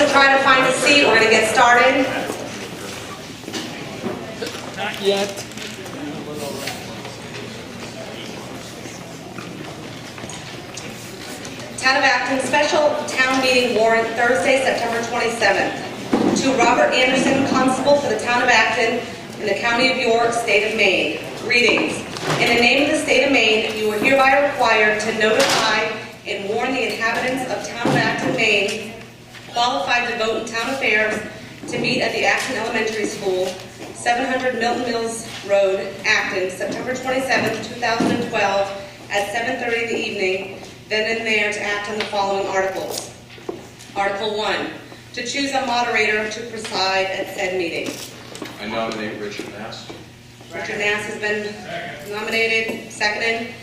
will try to find a seat. We're going to get started. Not yet. Town of Acton special town meeting warrant Thursday, September 27th. To Robert Anderson, Constable for the Town of Acton in the County of York, State of Maine. Greetings. In the name of the State of Maine, you are hereby required to notify and warn the inhabitants of Town of Acton, Maine, qualified to vote in town affairs, to meet at the Acton Elementary School, 700 Milton Mills Road, Acton, September 27th, 2012, at 7:30 in the evening, then and there to act on the following articles. Article 1, to choose a moderator to preside at said meeting. I nominate Richard Nass. Richard Nass has been nominated. Seconded?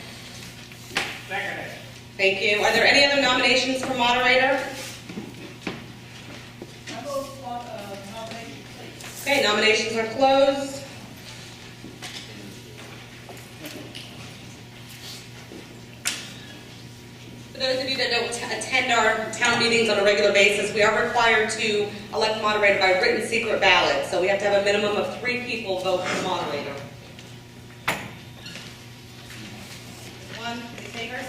Seconded. Thank you. Are there any other nominations for moderator? Okay, nominations are closed. For those of you that don't attend our town meetings on a regular basis, we are required to elect a moderator by written secret ballot. So we have to have a minimum of 3 people vote for moderator. One, any takers?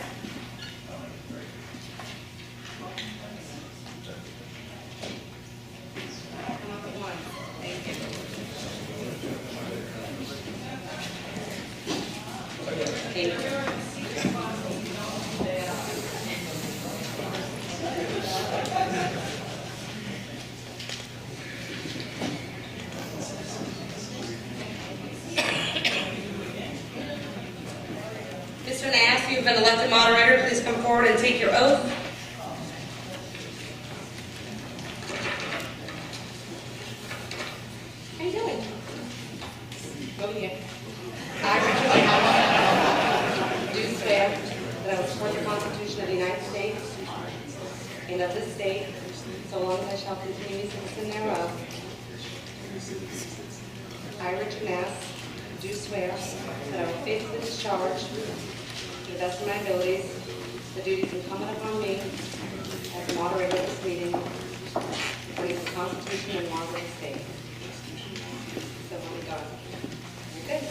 Come up at one. Thank you. Thank you. Mr. Nass, you've been elected moderator. Please come forward and take your oath. How you doing? Over here. I, Richard Nass, do swear that I will support the Constitution of the United States and of this state, so long as I shall continue a citizen thereof. I, Richard Nass, do swear that I will faithfully discharge, to the best of my abilities, the duties incumbent upon me as the moderator of this meeting, according to the Constitution and laws of the state. So help me God. Good.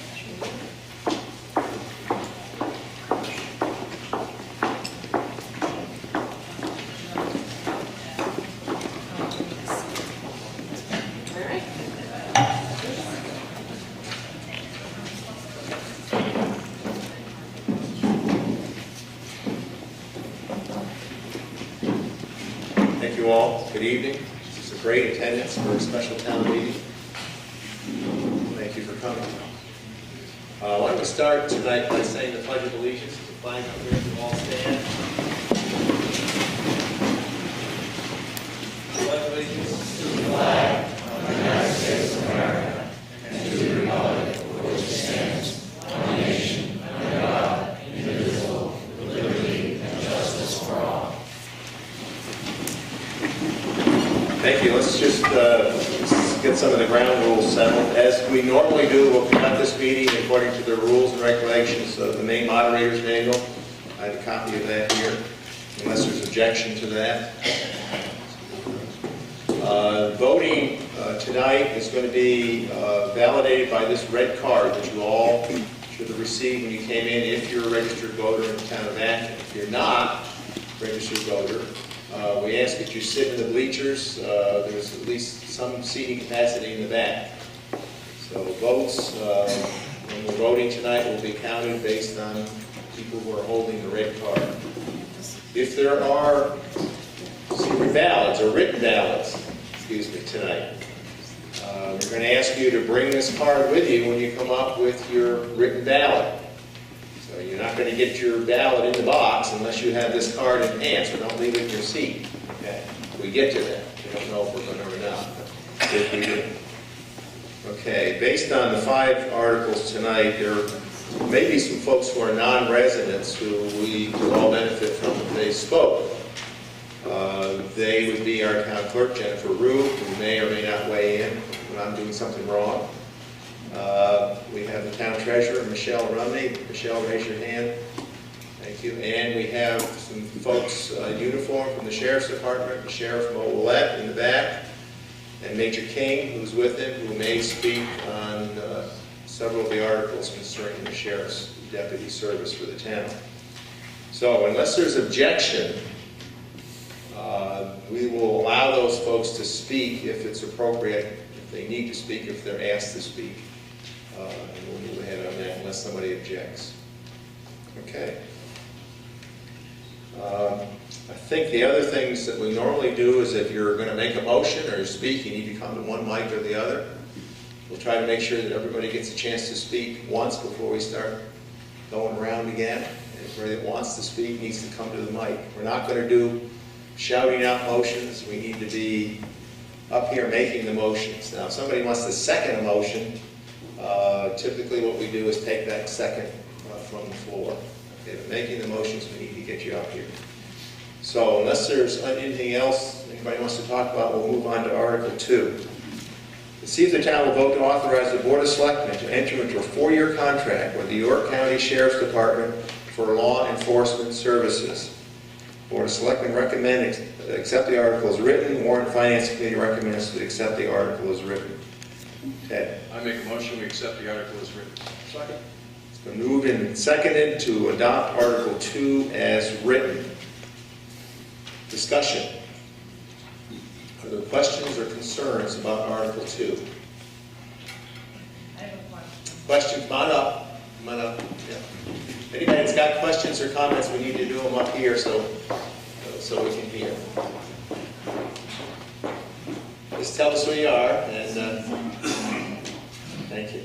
All right. Thank you all. Good evening. This is a great attendance for a special town meeting. Thank you for coming. I want to start tonight by saying the Pledge of Allegiance to the flag up here. You all stand. Pledge allegiance to the flag of the United States of America and to the republic for which it stands, one nation, under God, indivisible, with liberty and justice for all. Thank you. Let's just get some of the ground rules settled. As we normally do, we'll conduct this meeting according to the rules and regulations of the Maine Moderator's Manual. I have a copy of that here, unless there's objection to that. Voting tonight is going to be validated by this red card that you all should have received when you came in if you're a registered voter in the town of Acton. If you're not a registered voter, we ask that you sit in the bleachers. There's at least some seating capacity in the back. So votes, when we're voting tonight, will be counted based on people who are holding the red card. If there are secret ballots or written ballots, tonight, we're going to ask you to bring this card with you when you come up with your written ballot. So you're not going to get your ballot in the box unless you have this card in hand, so don't leave it in your seat. Okay? We get to that. We don't know if we're going to or not, but if we do. Okay, based on the 5 articles tonight, there may be some folks who are non-residents who we could all benefit from if they spoke. They would be our town clerk, Jennifer Rue, who may or may not weigh in when I'm doing something wrong. We have the town treasurer, Michelle Rumney. Michelle, raise your hand. Thank you. And we have some folks in uniform from the Sheriff's Department, the Sheriff Mo Willett in the back, and Major King, who's with him, who may speak on several of the articles concerning the Sheriff's deputy service for the town. So unless there's objection, we will allow those folks to speak if it's appropriate, if they need to speak, if they're asked to speak. And we'll move ahead on that unless somebody objects. Okay. I think the other things that we normally do is if you're going to make a motion or speak, you need to come to one mic or the other. We'll try to make sure that everybody gets a chance to speak once before we start going around again. Everybody that wants to speak needs to come to the mic. We're not going to do shouting out motions. We need to be up here making the motions. Now, if somebody wants to second a motion, typically what we do is take that second from the floor. Okay, but making the motions, we need to get you up here. So unless there's anything else anybody wants to talk about, we'll move on to Article 2. To see if the town will vote to authorize the Board of Selectmen to enter into a 4-year contract with the York County Sheriff's Department for law enforcement services. Board of Selectmen recommend accept the article as written. Warrant and Finance Committee recommends to accept the article as written. Ted? I make a motion we accept the article as written. Second. It's been moved and seconded to adopt Article 2 as written. Discussion. Are there questions or concerns about Article 2? I have a question. Questions? Come on up. Come on up. Yeah. Anybody that's got questions or comments, we need to do them up here so we can hear. Just tell us who you are, and thank you.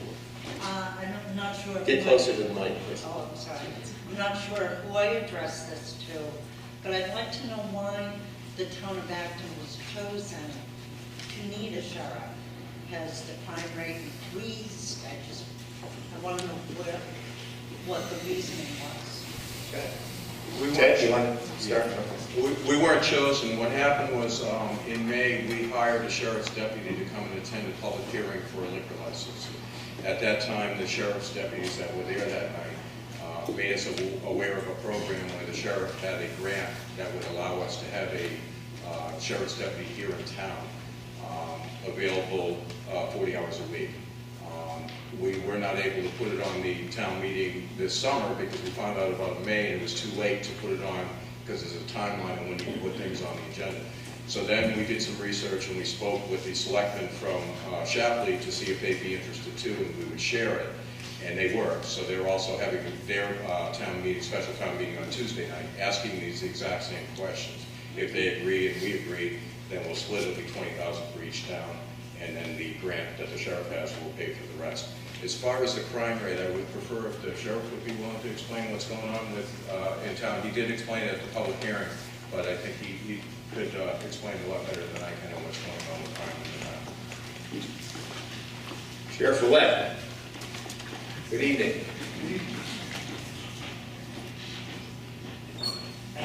I'm not sure. Get closer to the mic, please. Oh, I'm sorry. I'm not sure who I address this to, but I'd like to know why the town of Acton was chosen to need a sheriff. Has the crime rate increased? I want to know what the reasoning was. Okay. We Ted, you weren't, want to start? we weren't chosen. What happened was in May, we hired a sheriff's deputy to come and attend a public hearing for a liquor license. At that time, the sheriff's deputies that were there that night made us aware of a program where the sheriff had a grant that would allow us to have a sheriff's deputy here in town available 40 hours a week. We were not able to put it on the town meeting this summer because we found out about May and it was too late to put it on because there's a timeline on when you can put things on the agenda. So then we did some research and we spoke with the selectmen from Shapley to see if they'd be interested too, and we would share it. And they were. So they're also having their town meeting, special town meeting on Tuesday night, asking these exact same questions. If they agree and we agree, then we'll split it, it'll be $20,000 for each town, and then the grant that the sheriff has will pay for the rest. As far as the crime rate, I would prefer if the sheriff would be willing to explain what's going on with in town. He did explain it at the public hearing, but I think he could explain a lot better than I can on what's going on with crime in the town. Sheriff Willett. Good evening. I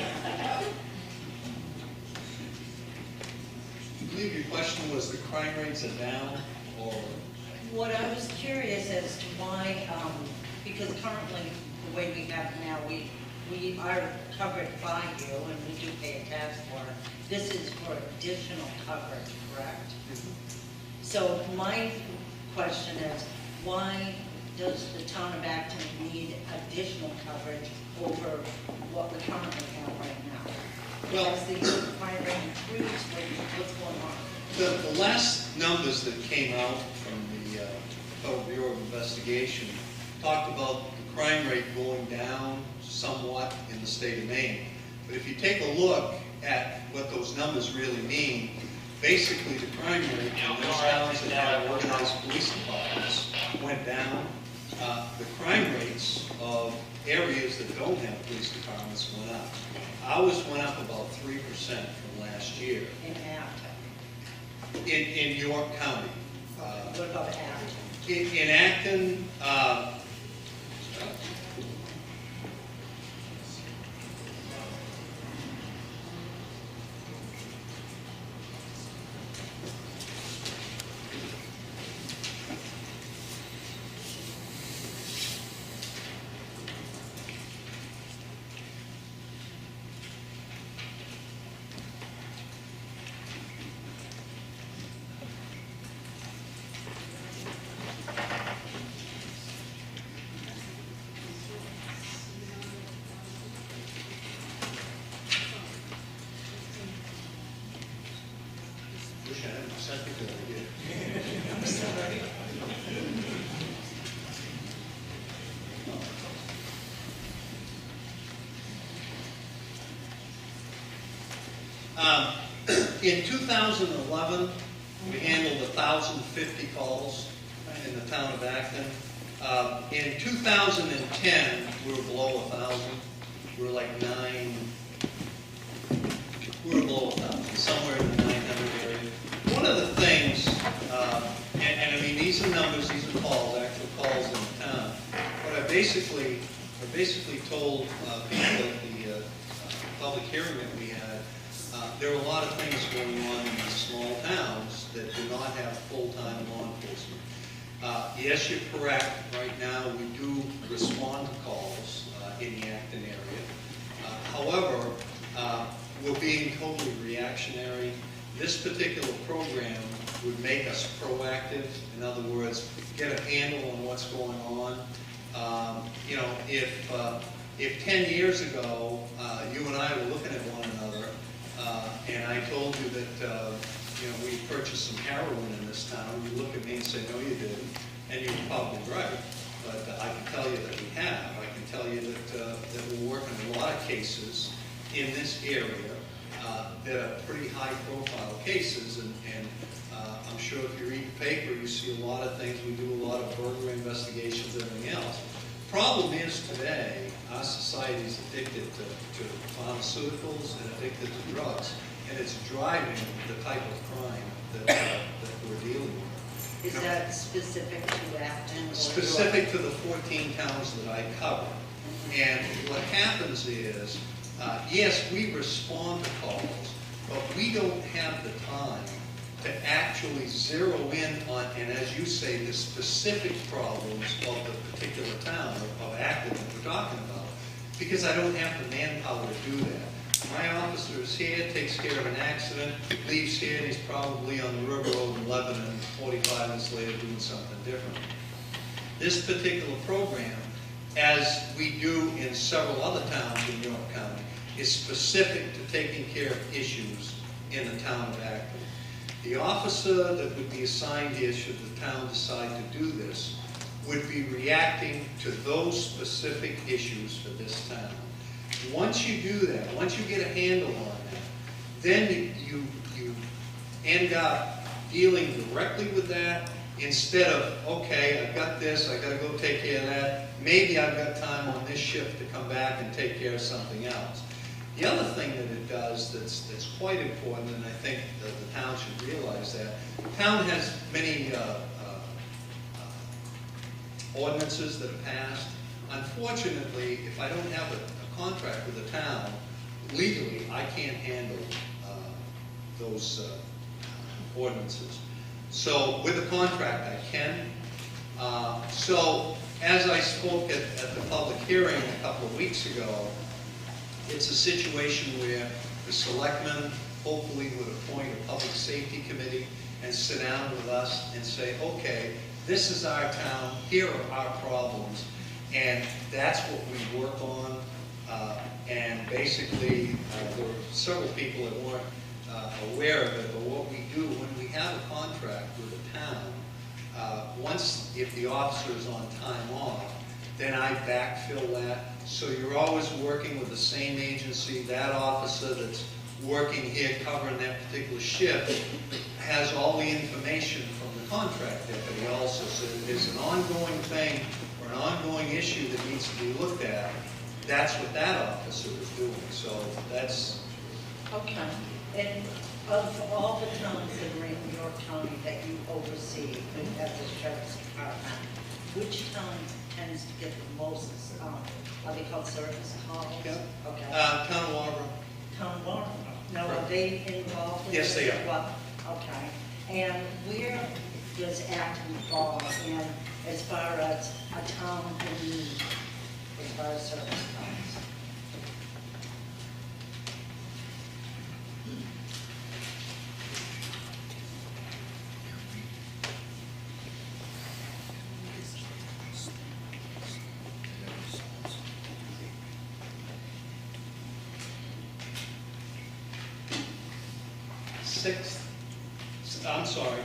believe your question was the crime rates are down, or? What I was curious as to why, because currently, the way we have now, we are covered by you and we do pay a tax for it. This is for additional coverage, correct? So my question is, why does the town of Acton need additional coverage over what we currently have right now? Well, has the crime rate increased? What's going on? the last numbers that came out from the Federal Bureau of Investigation talked about the crime rate going down somewhat in the state of Maine. But if you take a look at what those numbers really mean, basically the crime rate in those towns that have organized police departments went down. The crime rates of areas that don't have police departments went up. Ours went up about 3% from last year. In Acton? In York County. What about Acton? In Acton, wish I had my secretary here. In 2011, we handled 1,050 calls in the town of Acton. In 2010, we were below 1,000. We were like we were below 1,000, somewhere in the 900 area. One of the things, and I mean, these are numbers, these are calls, actual calls in the town. What I basically told people at the public hearing that we had, there are a lot of things going on in these small towns that do not have full-time law enforcement. Yes, you're correct. Right now, we do respond to calls in the Acton area. However, we're being totally reactionary. This particular program would make us proactive. In other words, get a handle on what's going on. You know, if 10 years ago you and I were looking at one another, and I told you that you know, we purchased some heroin in this town, you look at me and say, no, you didn't, and you're probably right. But I can tell you that we have. I can tell you that we're working a lot of cases in this area that are pretty high-profile cases, and I'm sure if you read the paper, you see a lot of things. We do a lot of burglary investigations, everything else. Problem is today, our society is addicted to pharmaceuticals and addicted to drugs, and it's driving the type of crime that we're dealing with. Is that specific to Acton? or- Specific to the 14 towns that I cover. And what happens is, yes, we respond to calls, but we don't have the time to actually zero in on, and as you say, the specific problems of the particular town of Acton that we're talking about, because I don't have the manpower to do that. My officer is here, takes care of an accident, leaves here, and he's probably on the River Road in Lebanon 45 minutes later doing something different. This particular program, as we do in several other towns in York County, is specific to taking care of issues in the town of Acton. The officer that would be assigned here, should the town decide to do this, would be reacting to those specific issues for this town. Once you do that, once you get a handle on that, then you end up dealing directly with that instead of, okay, I've got this, I've got to go take care of that. Maybe I've got time on this shift to come back and take care of something else. The other thing that it does that's quite important, and I think that the town should realize that, the town has many ordinances that are passed. Unfortunately, if I don't have a contract with the town, legally, I can't handle those ordinances. So with a contract, I can. So as I spoke at the public hearing a couple of weeks ago, it's a situation where the selectmen hopefully would appoint a public safety committee and sit down with us and say, okay, this is our town, here are our problems, and that's what we work on. And basically, there were several people that weren't aware of it, but what we do when we have a contract with the town, once, if the officer is on time off, then I backfill that. So you're always working with the same agency. That officer that's working here covering that particular shift has all the information from the contract deputy also. So if there's an ongoing thing or an ongoing issue that needs to be looked at, that's what that officer is doing. So that's... Okay. And of all the towns that are in York County that you oversee as the sheriff's department, which town tends to get the most, are they called service calls? Yeah. Okay. Town of Waterboro. Town of Warren. Now, are they involved in Yes, this they as are. well? Okay. And where does Acton fall in as far as a town in need, as far as service calls? I'm sorry,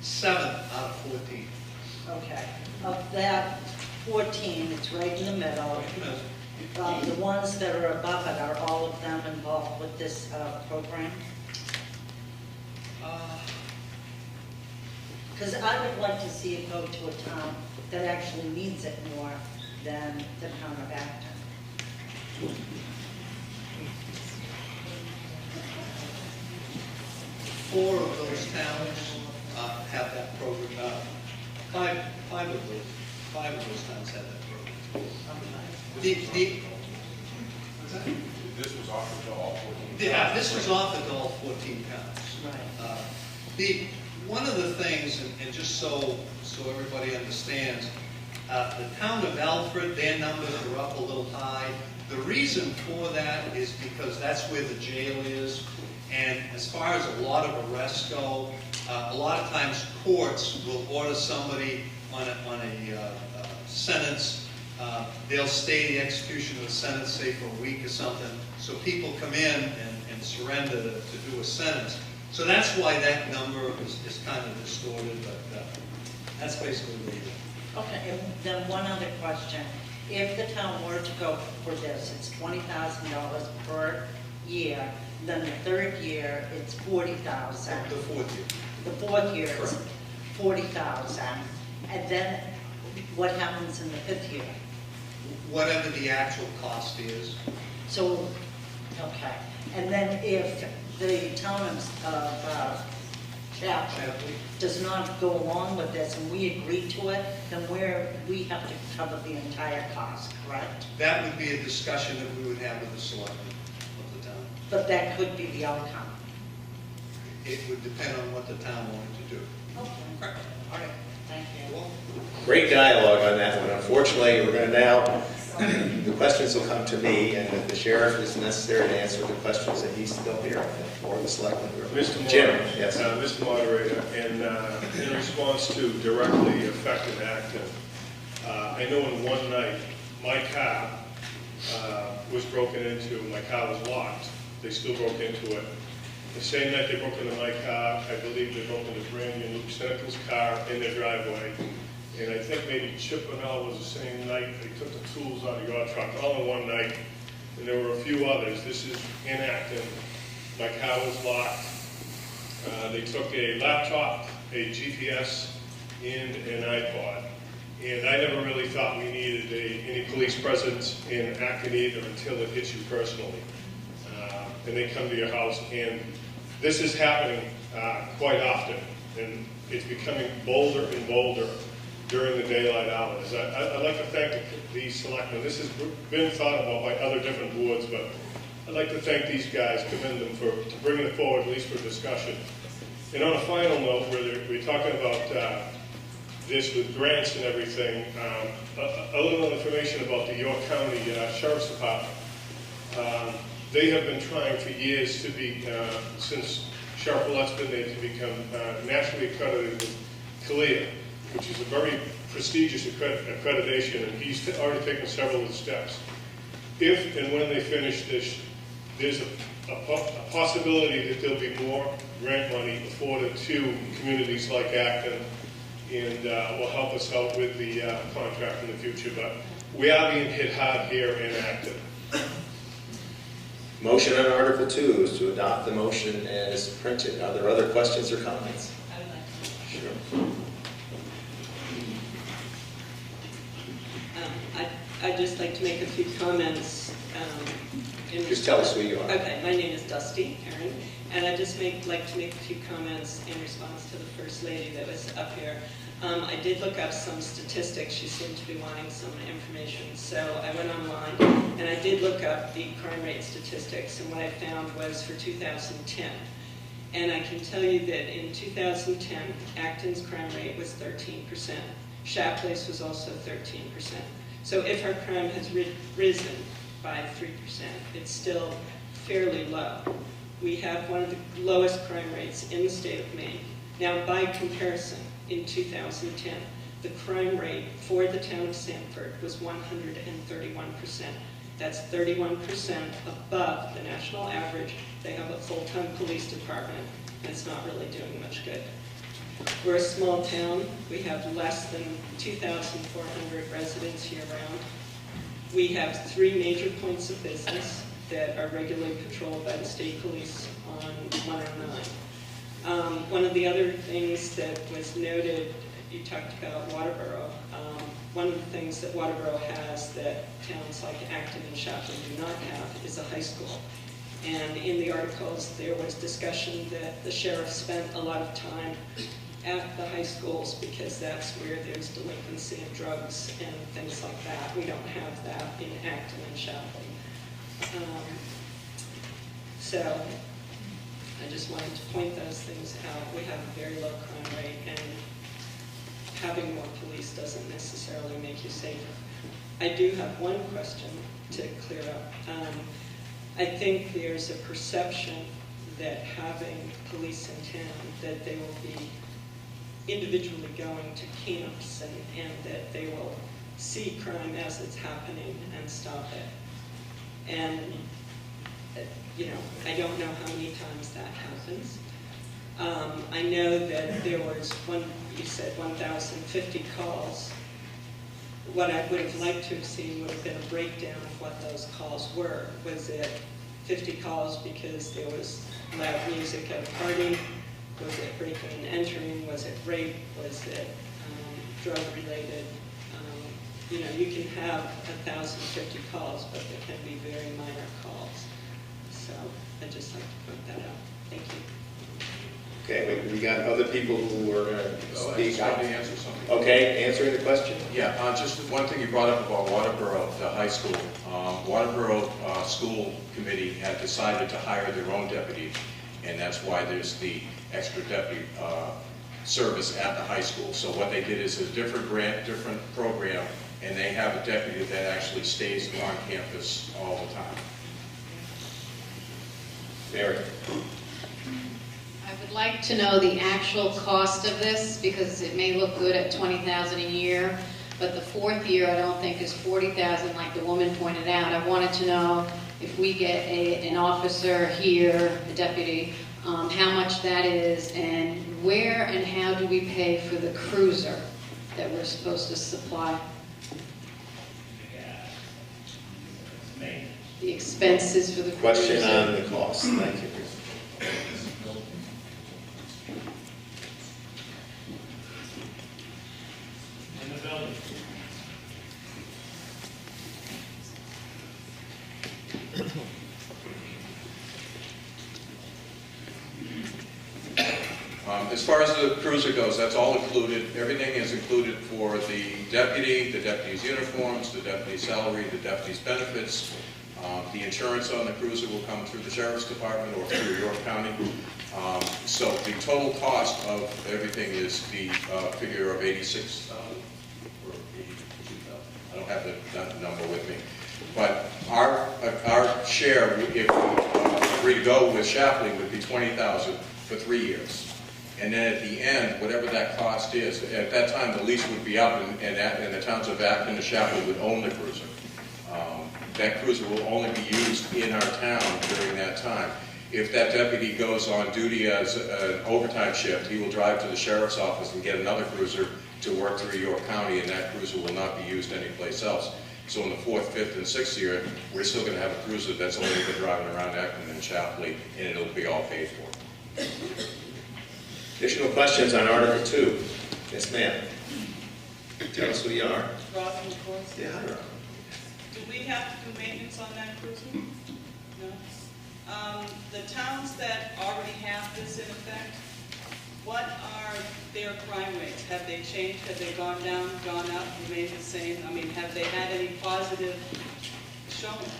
7 out of 14. Okay. Of that 14, it's right in the middle. The ones that are above it, are all of them involved with this program? Because I would like to see it go to a town that actually needs it more than the town of Acton. Four of those towns have that program. Five of those towns have that program. This was offered to all 14. Yeah, this was offered to all 14 towns. Right. One of the things, and just so everybody understands, the town of Alfred, their numbers are up a little high. The reason for that is because that's where the jail is. And as far as a lot of arrests go, a lot of times courts will order somebody on a sentence. They'll stay the execution of the sentence, say for a week or something. So people come in and surrender to do a sentence. So that's why that number is kind of distorted, but that's basically what it is. Okay, and then one other question. If the town were to go for this, it's $20,000 per year. Then the third year, it's $40,000. The fourth year. The fourth year, it's $40,000. And then what happens in the fifth year? Whatever the actual cost is. So, okay. And then if the town of Chapley does not go along with this and we agree to it, then we have to cover the entire cost, correct? That would be a discussion that we would have with the selectmen of the town. But that could be the outcome. It would depend on what the town wanted to do. Okay. All right, thank you. Great dialogue on that one. Unfortunately, we're going to now, the questions will come to me, and if the sheriff is necessary to answer the questions, that he's still here, or the selectman. Mr. Jim, Moderator, yes. Mr. Moderator, and in response to directly affected Acton, I know in one night, my car was broken into. My car was locked. They still broke into it. The same night they broke into my car, I believe they broke into Brandy and Luke Seneca's car in their driveway. And I think maybe Chip and Al was the same night. They took the tools out of your truck, all in one night. And there were a few others. This is in Acton. My car was locked. They took a laptop, a GPS, and an iPod. And I never really thought we needed any police presence in Acton either until it hits you personally. And they come to your house, and this is happening quite often. And it's becoming bolder and bolder during the daylight hours. I'd like to thank the selectmen. This has been thought about by other different boards, but I'd like to thank these guys, commend them for bringing it forward, at least for discussion. And on a final note, where we're talking about this with grants and everything, a little information about the York County Sheriff's Department. They have been trying for years to be, since Sheriff Ouellette's been there, to become nationally accredited with CALEA, which is a very prestigious accreditation, and he's already taken several of the steps. If and when they finish this, there's a possibility that there'll be more grant money afforded to communities like Acton, and will help us out with the contract in the future. But we are being hit hard here in Acton. Motion on Article 2 is to adopt the motion as printed. Are there other questions or comments? I would like to. Sure. I'd just like to make a few comments. Just tell us who you are. Okay, my name is Dusty Aaron, and I'd just like to make a few comments in response to the First Lady that was up here. I did look up some statistics. She seemed to be wanting some information, so I went online and I did look up the crime rate statistics, and what I found was for 2010. And I can tell you that in 2010, Acton's crime rate was 13%. Shapley's was also 13%. So if our crime has risen by 3%, it's still fairly low. We have one of the lowest crime rates in the state of Maine. Now, by comparison, in 2010, the crime rate for the town of Sanford was 131%. That's 31% above the national average. They have a full-time police department, and it's not really doing much good. We're a small town. We have less than 2,400 residents year-round. We have 3 major points of business that are regularly patrolled by the state police on 109. One of the other things that was noted, you talked about Waterboro. One of the things that Waterboro has that towns like Acton and Chaplin do not have is a high school. And in the articles, there was discussion that the sheriff spent a lot of time at the high schools because that's where there's delinquency of drugs and things like that. We don't have that in Acton and Chaplin. So I just wanted to point those things out. We have a very low crime rate, and having more police doesn't necessarily make you safer. I do have one question to clear up. I think there's a perception that having police in town, that they will be individually going to camps and that they will see crime as it's happening and stop it. And, you know, I don't know how many times that happens. I know that there was you said 1,050 calls. What I would have liked to have seen would have been a breakdown of what those calls were. Was it 50 calls because there was loud music at a party? Was it breaking and entering? Was it rape? Was it drug related? You know, you can have 1,050 calls, but there can be very minor calls. So I'd just like to point that out. Thank you. Okay, we got other people who are going to I speak. just wanted to answer something. Okay, answering the question. Yeah, just one thing you brought up about Waterboro, the high school. Waterboro School Committee had decided to hire their own deputy, and that's why there's the extra deputy service at the high school. So what they did is a different grant, different program, and they have a deputy that actually stays on campus all the time. Mary. I would like to know the actual cost of this, because it may look good at $20,000 a year, but the 4th year I don't think is $40,000 like the woman pointed out. I wanted to know if we get an officer here, a deputy, how much that is, and where and how do we pay for the cruiser that we're supposed to supply? The expenses for the cruiser. Question on the cost. Thank you. In the building. As far as the cruiser goes, that's all included. Everything is included for the deputy's uniforms, the deputy's salary, the deputy's benefits. The insurance on the cruiser will come through the Sheriff's Department or through York County. So the total cost of everything is the figure of $86,000 or $82,000. I don't have that number with me. But our share, if we agree to go with Shapley, would be $20,000 for 3 years. And then at the end, whatever that cost is, at that time the lease would be up and the towns of Acton and Shapley would own the cruiser. That cruiser will only be used in our town during that time. If that deputy goes on duty as an overtime shift, he will drive to the sheriff's office and get another cruiser to work through York County, and that cruiser will not be used anyplace else. So in the 4th, 5th, and 6th year, we're still going to have a cruiser that's only been driving around Acton and Chapley, and it'll be all paid for. Additional questions on Article 2? Yes, ma'am. Tell us who you are. Robin, of course. Yeah, hi, Rob. Do we have to do maintenance on that cruiser? No? The towns that already have this in effect, what are their crime rates? Have they changed? Have they gone down, gone up, remained the same? I mean, have they had any positive showing?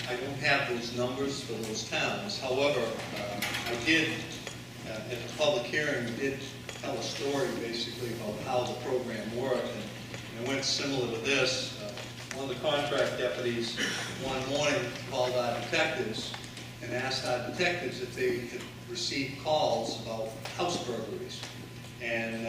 I don't have those numbers for those towns. However, I did, at the public hearing, we did tell a story basically about how the program worked, and it went similar to this. One of the contract deputies one morning called our detectives and asked our detectives if they had received calls about house burglaries. And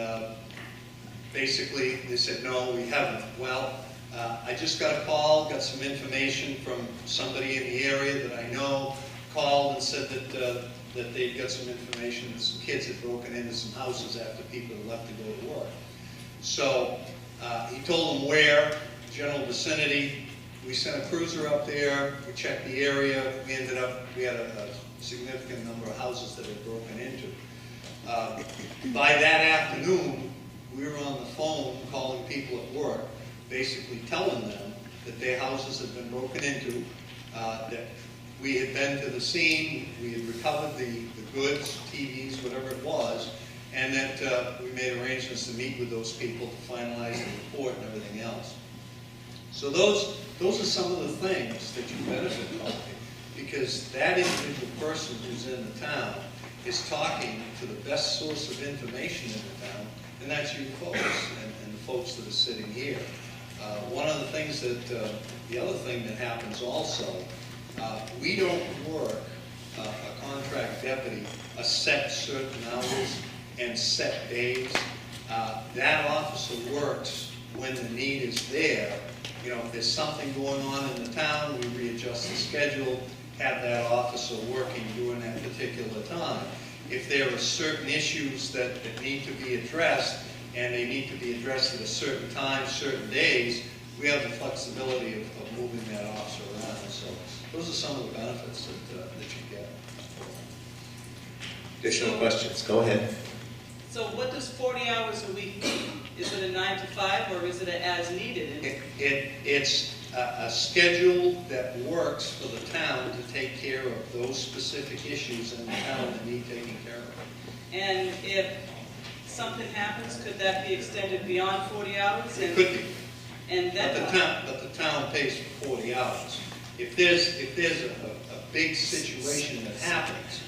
basically, they said, no, we haven't. Well, I just got a call, got some information from somebody in the area that I know, called and said that they'd got some information that some kids had broken into some houses after people had left to go to work. So he told them where, general vicinity. We sent a cruiser up there, we checked the area, we had a significant number of houses that had broken into. By that afternoon, we were on the phone calling people at work, basically telling them that their houses had been broken into, that we had been to the scene, we had recovered the goods, TVs, whatever it was, and that we made arrangements to meet with those people to finalize the report and everything else. So those are some of the things that you benefit from, because that individual person who's in the town is talking to the best source of information in the town, and that's you folks, and the folks that are sitting here. One of the things that, the other thing that happens also, we don't work a contract deputy a set certain hours and set days. That officer works when the need is there. You know, if there's something going on in the town, we readjust the schedule, have that officer working during that particular time. If there are certain issues that need to be addressed, and they need to be addressed at a certain time, certain days, we have the flexibility of moving that officer around. So those are some of the benefits that you get. Additional questions? Go ahead. So what does 40 hours a week mean? Is it a 9 to 5 or is it an as needed? It's a schedule that works for the town to take care of those specific issues in the town that need taken care of. And if something happens, could that be extended beyond 40 hours? It could be. And then But the town pays for 40 hours. If there's a big situation that happens,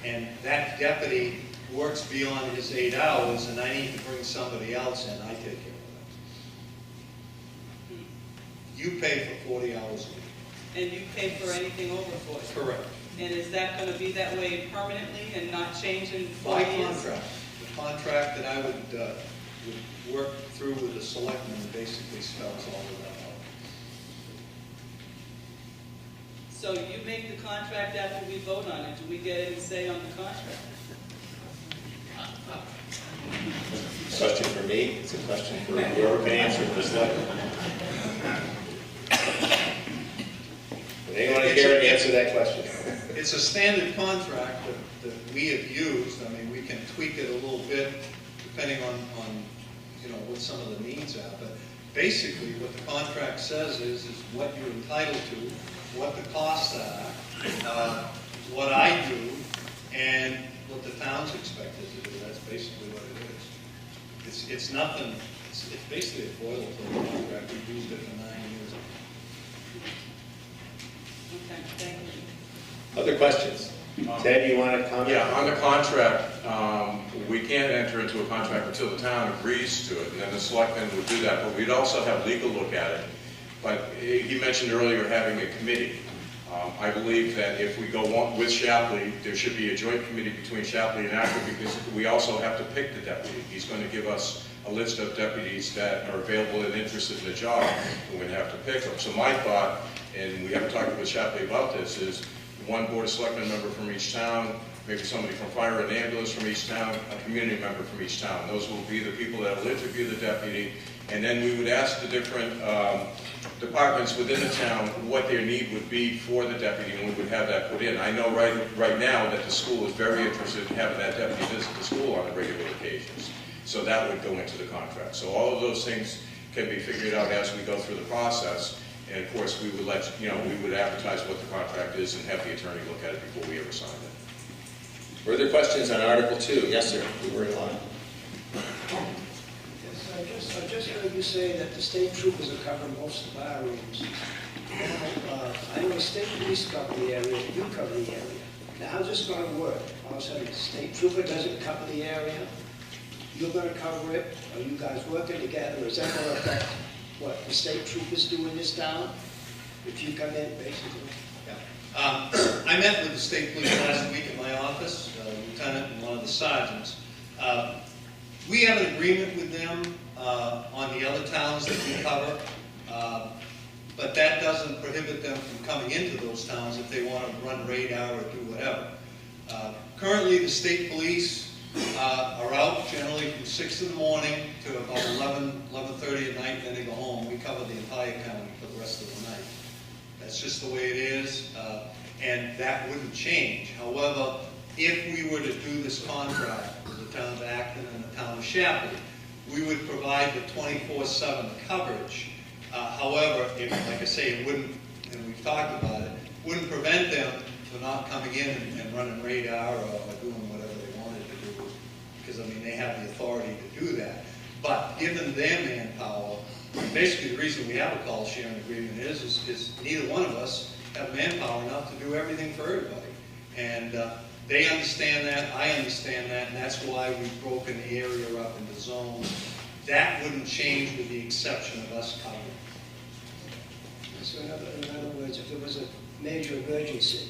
and that deputy works beyond his 8 hours, and I need to bring somebody else in, I take care of that. You pay for 40 hours a week. And you pay for anything over 40? Correct. And is that going to be that way permanently and not change in 40 By years? contract. The contract that I would work through with the selectmen basically spells all of that out. So you make the contract after we vote on it. Do we get any say on the contract? Question for me? It's a question for whoever can answer this letter. Would anyone here to answer that question? It's a standard contract that we have used. I mean, we can tweak it a little bit depending on you know, what some of the needs are. But basically, what the contract says is what you're entitled to, what the costs are, what I do, and what the town's expected to do. That's basically what it is. It's nothing. It's basically a boilerplate contract. We've used it for 9 years. Okay, thank you. Other questions? Ted, you want to comment? Yeah, on the contract, we can't enter into a contract until the town agrees to it, and then the selectmen would do that, but we'd also have legal look at it. But he mentioned earlier having a committee. I believe that if we go on with Shapley, there should be a joint committee between Shapley and Acton, because we also have to pick the deputy. He's going to give us a list of deputies that are available and interested in the job, and we're going to have to pick them. So my thought, and we haven't talked with Shapley about this, is one Board of Selectmen member from each town, maybe somebody from fire and ambulance from each town, a community member from each town. Those will be the people that will interview the deputy, and then we would ask the different departments within the town what their need would be for the deputy, and we would have that put in. I know right now that the school is very interested in having that deputy visit the school on regular occasions, so that would go into the contract. So all of those things can be figured out as we go through the process. And of course, we would we would advertise what the contract is and have the attorney look at it before we ever sign it. Further questions on Article 2? Yes, sir. We were in line. Yes, I just heard you say that the state troopers are covering most of our areas. I know the state police cover the area, you cover the area. Now, how's this going to work? All of a sudden, the state trooper doesn't cover the area, you're going to cover it, are you guys working together? Is that going to affect what the state troopers do in this town? If you come in, basically. Yeah. I met with the state police last week in my office, lieutenant and one of the sergeants. We have an agreement with them on the other towns that we cover. But that doesn't prohibit them from coming into those towns if they want to run radar or do whatever. Currently, the state police are out generally from 6 in the morning to about 11:30 at night, then they go home. We cover the entire county for the rest of the night. That's just the way it is, and that wouldn't change. However, if we were to do this contract with the town of Acton and the town of Shapley, we would provide the 24/7 coverage. However, like I say, it wouldn't, and we've talked about it, wouldn't prevent them from not coming in and running radar or doing whatever they wanted to do, because, I mean, they have the authority to do that. But given their manpower, basically the reason we have a call sharing agreement is neither one of us have manpower enough to do everything for everybody. And they understand that, I understand that, and that's why we've broken the area up into zones. That wouldn't change with the exception of us covering. So in other words, if there was a major emergency,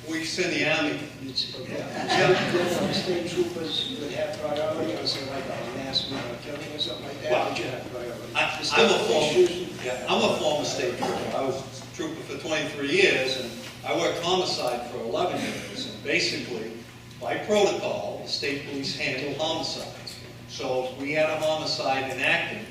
we send the army. Then the state troopers would have priority on something like a mass killing or something like that. Well, Would you have priority? I'm a former state trooper. I was a trooper for 23 years, and I worked homicide for 11 years. And basically, by protocol, the state police handle homicides. So if we had a homicide in Acton,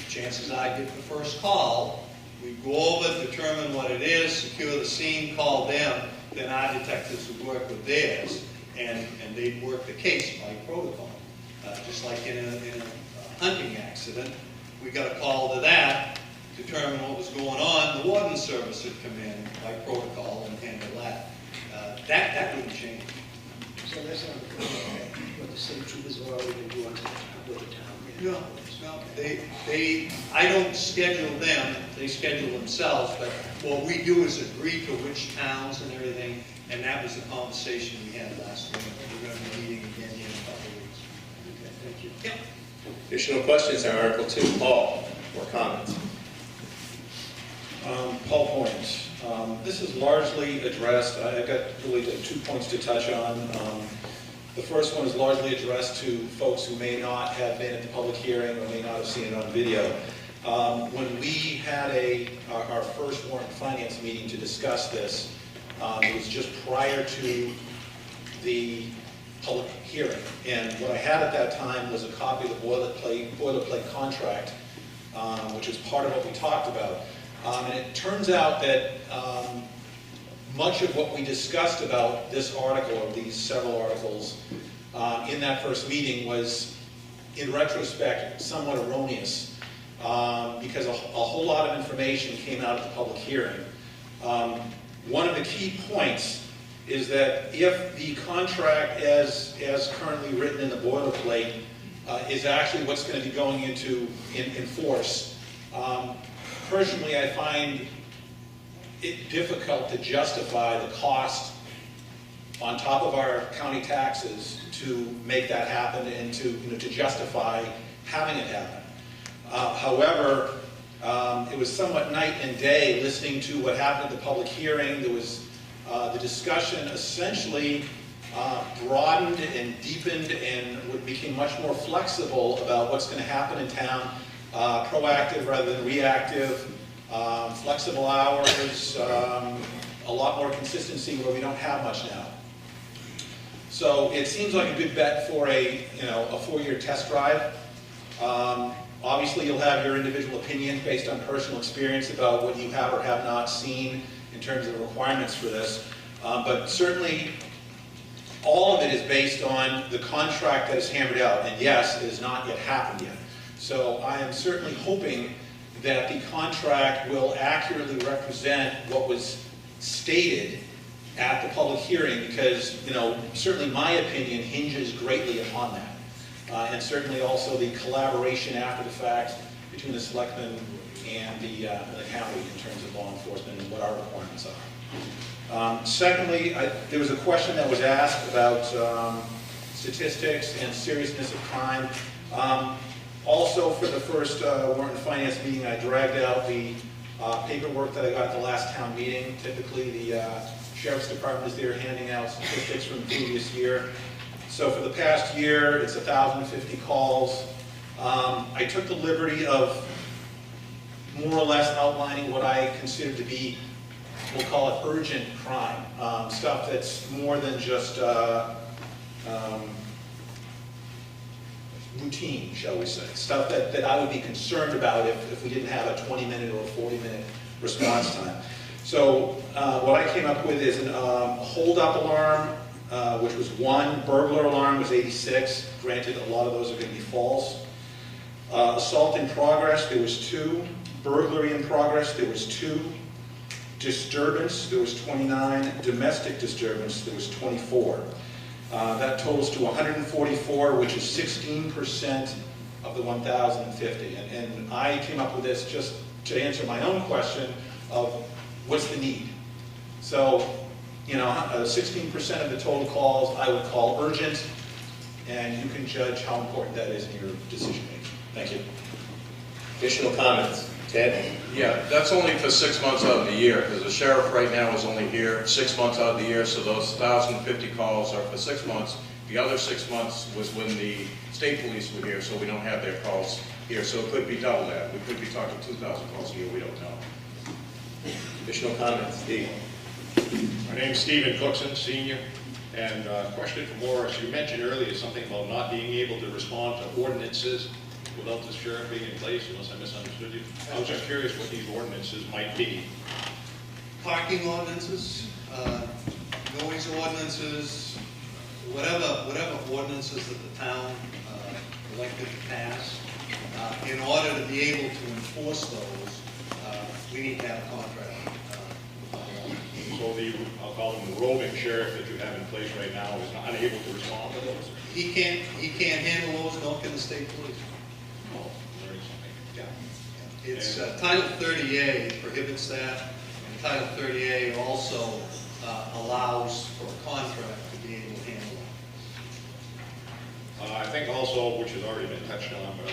chances are I'd get the first call. We'd go over, determine what it is, secure the scene, call them, then our detectives would work with theirs, and they'd work the case by protocol. Just like in a hunting accident, we got a call to that, determine what was going on, the warden service would come in by protocol and handle that. That wouldn't change. So that's not what the state troopers have already been doing with the town. No, I don't schedule them, they schedule themselves, but what we do is agree to which towns and everything, and that was the conversation we had last week. We're going to be meeting again here in a couple of weeks. Okay, thank you. Yep. Additional questions on Article 2? Paul, or comments? Paul Point. This is largely addressed, I've got really 2 points to touch on. The first one is largely addressed to folks who may not have been at the public hearing or may not have seen it on video. When we had our first warrant finance meeting to discuss this, it was just prior to the public hearing. And what I had at that time was a copy of the boilerplate contract, which is part of what we talked about. And it turns out that much of what we discussed about this article, or these several articles, in that first meeting was, in retrospect, somewhat erroneous, because a whole lot of information came out at the public hearing. One of the key points is that if the contract as currently written in the boilerplate is actually what's going to be going into in force, personally I find it difficult to justify the cost on top of our county taxes to make that happen and to justify having it happen. However, it was somewhat night and day listening to what happened at the public hearing. There was the discussion essentially broadened and deepened and became much more flexible about what's going to happen in town, proactive rather than reactive. Flexible hours, a lot more consistency where we don't have much now. So it seems like a good bet for a 4-year test drive. Obviously, you'll have your individual opinion based on personal experience about what you have or have not seen in terms of the requirements for this. But certainly, all of it is based on the contract that is hammered out. And yes, it has not yet happened yet. So I am certainly hoping that the contract will accurately represent what was stated at the public hearing, because certainly my opinion hinges greatly upon that, and certainly also the collaboration after the fact between the selectmen and the county in terms of law enforcement and what our requirements are. Secondly, there was a question that was asked about statistics and seriousness of crime. Also, for the first warrant and finance meeting, I dragged out the paperwork that I got at the last town meeting. Typically, the Sheriff's Department is there handing out statistics from the previous year. So for the past year, it's 1,050 calls, I took the liberty of more or less outlining what I consider to be, we'll call it urgent crime, stuff that's more than just routine, shall we say, stuff that I would be concerned about if we didn't have a 20-minute or a 40-minute response time. So what I came up with is a hold-up alarm, which was 1, burglar alarm was 86, granted a lot of those are going to be false. Assault in progress, there was 2. Burglary in progress, there was 2. Disturbance, there was 29. Domestic disturbance, there was 24. That totals to 144, which is 16% of the 1,050. And I came up with this just to answer my own question of what's the need. So, 16% of the total calls I would call urgent, and you can judge how important that is in your decision making. Thank you. Additional comments? Ted? Yeah, that's only for 6 months out of the year, because the sheriff right now is only here 6 months out of the year, so those 1,050 calls are for 6 months. The other 6 months was when the state police were here, so we don't have their calls here, so it could be double that. We could be talking 2,000 calls a year, we don't know. Additional comments? Steve? My name's Stephen Cookson, Senior, and question for Morris. You mentioned earlier something about not being able to respond to ordinances without the sheriff being in place, unless I misunderstood you. I was just curious what these ordinances might be. Parking ordinances, noise ordinances, whatever ordinances that the town elected to pass. In order to be able to enforce those, we need to have a contract. So I'll call them the roving sheriff that you have in place right now is unable to respond to those? He can't handle those, nor can the state police. Oh, learning something. Yeah. It's Title 30A prohibits that, and Title 30A also allows for a contract to be able to handle it. I think also, which has already been touched on, but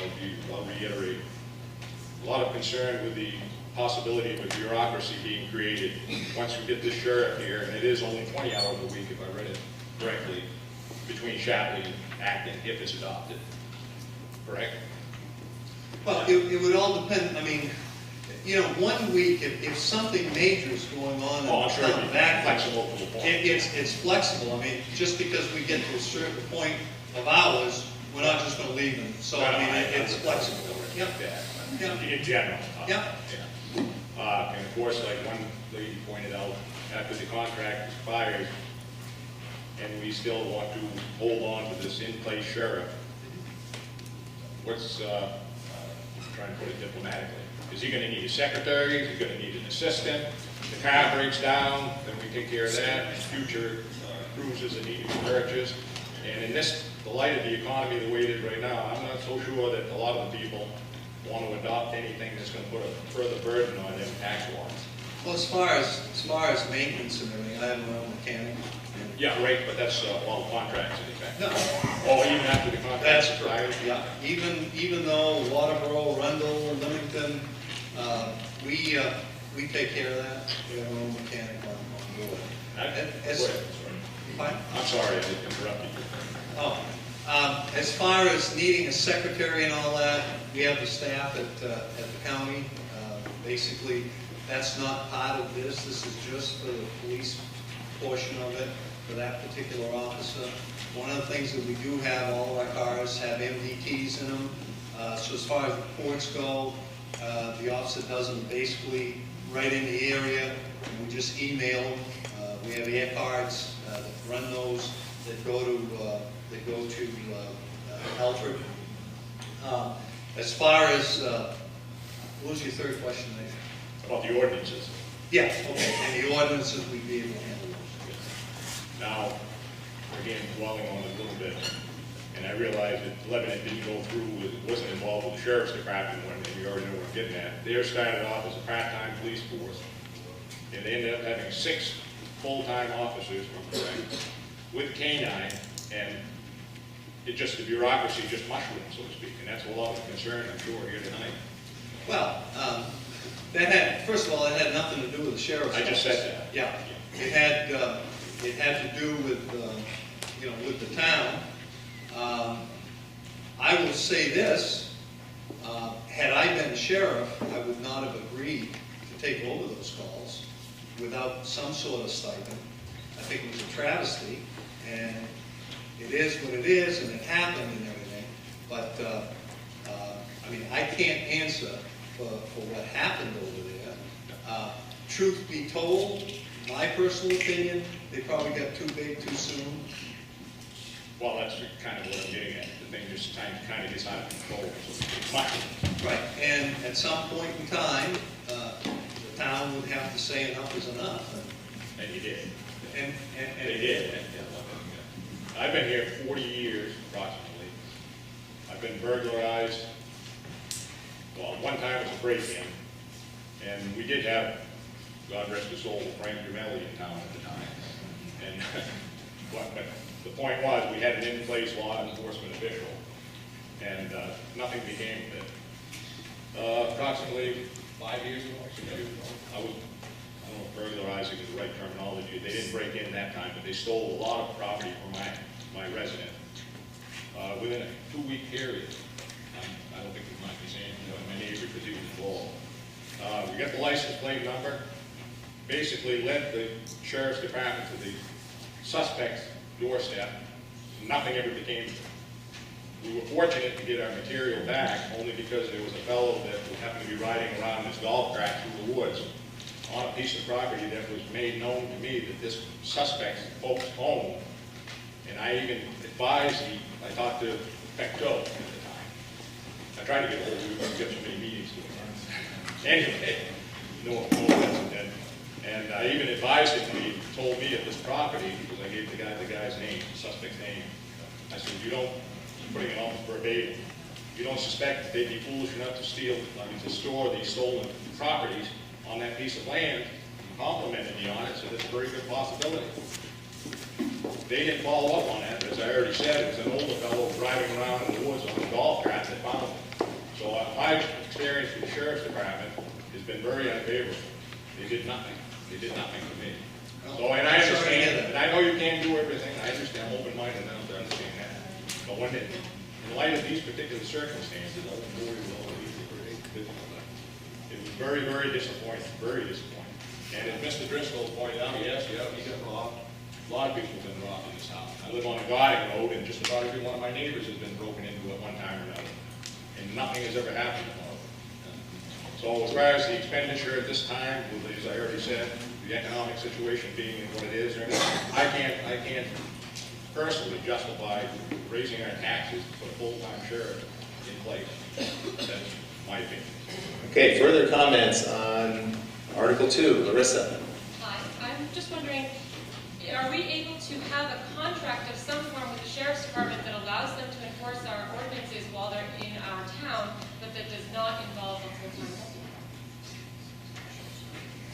I'll reiterate, a lot of concern with the possibility of a bureaucracy being created once we get this sheriff here, and it is only 20 hours a week, if I read it correctly, between Shapley and Acton, if it's adopted. Correct? Well, it would all depend, I mean, 1 week, if something major is going on in I'm sure town it'd of be Acton, flexible to the point. it's flexible. I mean, just because we get to a certain point of hours, we're not just going to leave them. So, I mean, it's flexible. Yep. Yeah. In general. Yep. And of course, like one lady pointed out, after the contract expires, and we still want to hold on to this in-place sheriff, what's, trying to put it diplomatically, is he going to need a secretary? Is he going to need an assistant? If the car breaks down, then we take care of that. Future cruisers that need to be purchased. And in the light of the economy the way it is right now, I'm not so sure that a lot of the people want to adopt anything that's going to put a further burden on them tax-wise. Well, as far as maintenance and everything, I have my own mechanic. Yeah, right, but that's all contracts in effect. No. Oh, even after the contract's expired? Yeah, even though Waterboro, Rundle, Leamington, we take care of that. We have our own mechanic on board. Fine. I'm sorry, I interrupted you. Oh, as far as needing a secretary and all that, we have the staff at the county. Basically, that's not part of this. This is just for the police portion of it, for that particular officer. One of the things that we do have, all of our cars have MDTs in them. So as far as reports go, the officer does them basically right in the area, and we just email them. We have air cards that run those, that go to Alfred. As far as, what was your third question, Nathan? About the ordinances. Yeah, okay, and the ordinances, we'd be able to handle those. Now, again, dwelling on it a little bit, and I realize that Lebanon didn't go through, it wasn't involved with the sheriff's department when, and you already know what I'm getting at. They started off as a part-time police force, and they ended up having 6 full-time officers, if I'm correct, with K-9, and it just, the bureaucracy just mushroomed, so to speak, and that's a lot of concern, I'm sure, here tonight. Well, first of all, it had nothing to do with the sheriff's office. I just said that. Yeah, it had to do with, with the town. I will say this, Had I been sheriff, I would not have agreed to take over those calls without some sort of stipend. I think it was a travesty, and it is what it is, and it happened and everything. But, I mean, I can't answer for what happened over there. Truth be told, my personal opinion, they probably got too big too soon. Well, that's kind of what I'm getting at. The thing just kind of gets out of control. So it's fine. Right, and at some point in time, the town would have to say enough is enough. And you did. And They did. I've been here 40 years, approximately. I've been burglarized. Well, one time it was a break-in. And we did have, God rest his soul, Frank Dumelli in town at the time. And but the point was, we had an in-place law enforcement official, and nothing became of it. Approximately 5 years ago, I don't know if burglarizing is the right terminology. They didn't break in that time, but they stole a lot of property from my resident within a 2-week period. I don't think we might be saying, my neighbor was even involved. We got the license plate number, basically led the sheriff's department to the suspect's doorstep. Nothing ever became of it. We were fortunate to get our material back only because there was a fellow that happened to be riding around this golf cart through the woods on a piece of property that was made known to me that this suspect's folks owned. And I even advised I talked to Pecto at the time. I tried to get hold of him, we got so many meetings with him. Anyway, no offense. And I even advised him, he told me at this property, because I gave the guy's name, the suspect's name. I said, I'm putting it almost verbatim. You don't suspect that they'd be foolish enough to store these stolen properties on that piece of land. He complimented me on it, so that's a very good possibility. They didn't follow up on that, but as I already said, it was an older fellow driving around in the woods on a golf cart that found it. So my experience with the sheriff's department has been very unfavorable. They did nothing. They did nothing for me. So, and I understand, and I know you can't do everything. I understand, I'm open-minded enough to understand that. But when in light of these particular circumstances, it was very, very disappointing, very disappointing. And as Mr. Driscoll pointed out, yes, he got robbed. A lot of people have been robbed in this house. I live on a guarding road, and just about every one of my neighbors has been broken into at one time or another. And nothing has ever happened to them. So as far as the expenditure at this time, as I already said, the economic situation being what it is, I can't personally justify raising our taxes to put a full-time sheriff in place. That's my opinion. Okay, further comments on Article 2. Larissa. Hi, I'm just wondering, are we able to have a contract of some form with the Sheriff's Department that allows them to enforce our ordinances while they're in our town, but that does not involve a full-time deputy?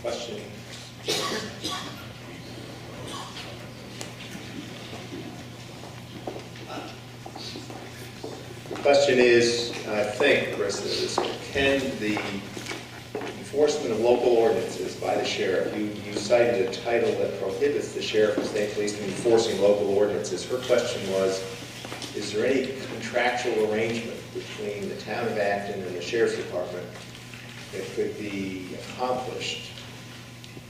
Question. The question is, I think, Larissa, is can the enforcement of local ordinances by the sheriff, you cited a title that prohibits the sheriff and state police from enforcing local ordinances. Her question was, is there any contractual arrangement between the town of Acton and the sheriff's department that could be accomplished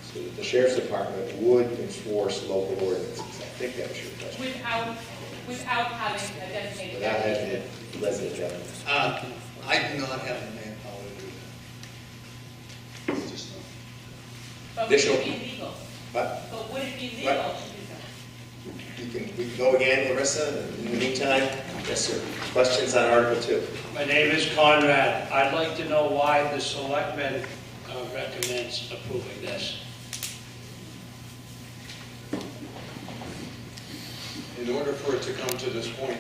so that the sheriff's department would enforce local ordinances? I think that was your question. Without having a designated Without having deputy. a resident deputy. I do not have the manpower to do that. It's just not. But would Additional- it be legal? What? But would it be legal What? to do that? We can go again, Larissa. In the meantime, yes, sir. Questions on Article 2? My name is Conrad. I'd like to know why the selectmen recommends approving this. In order for it to come to this point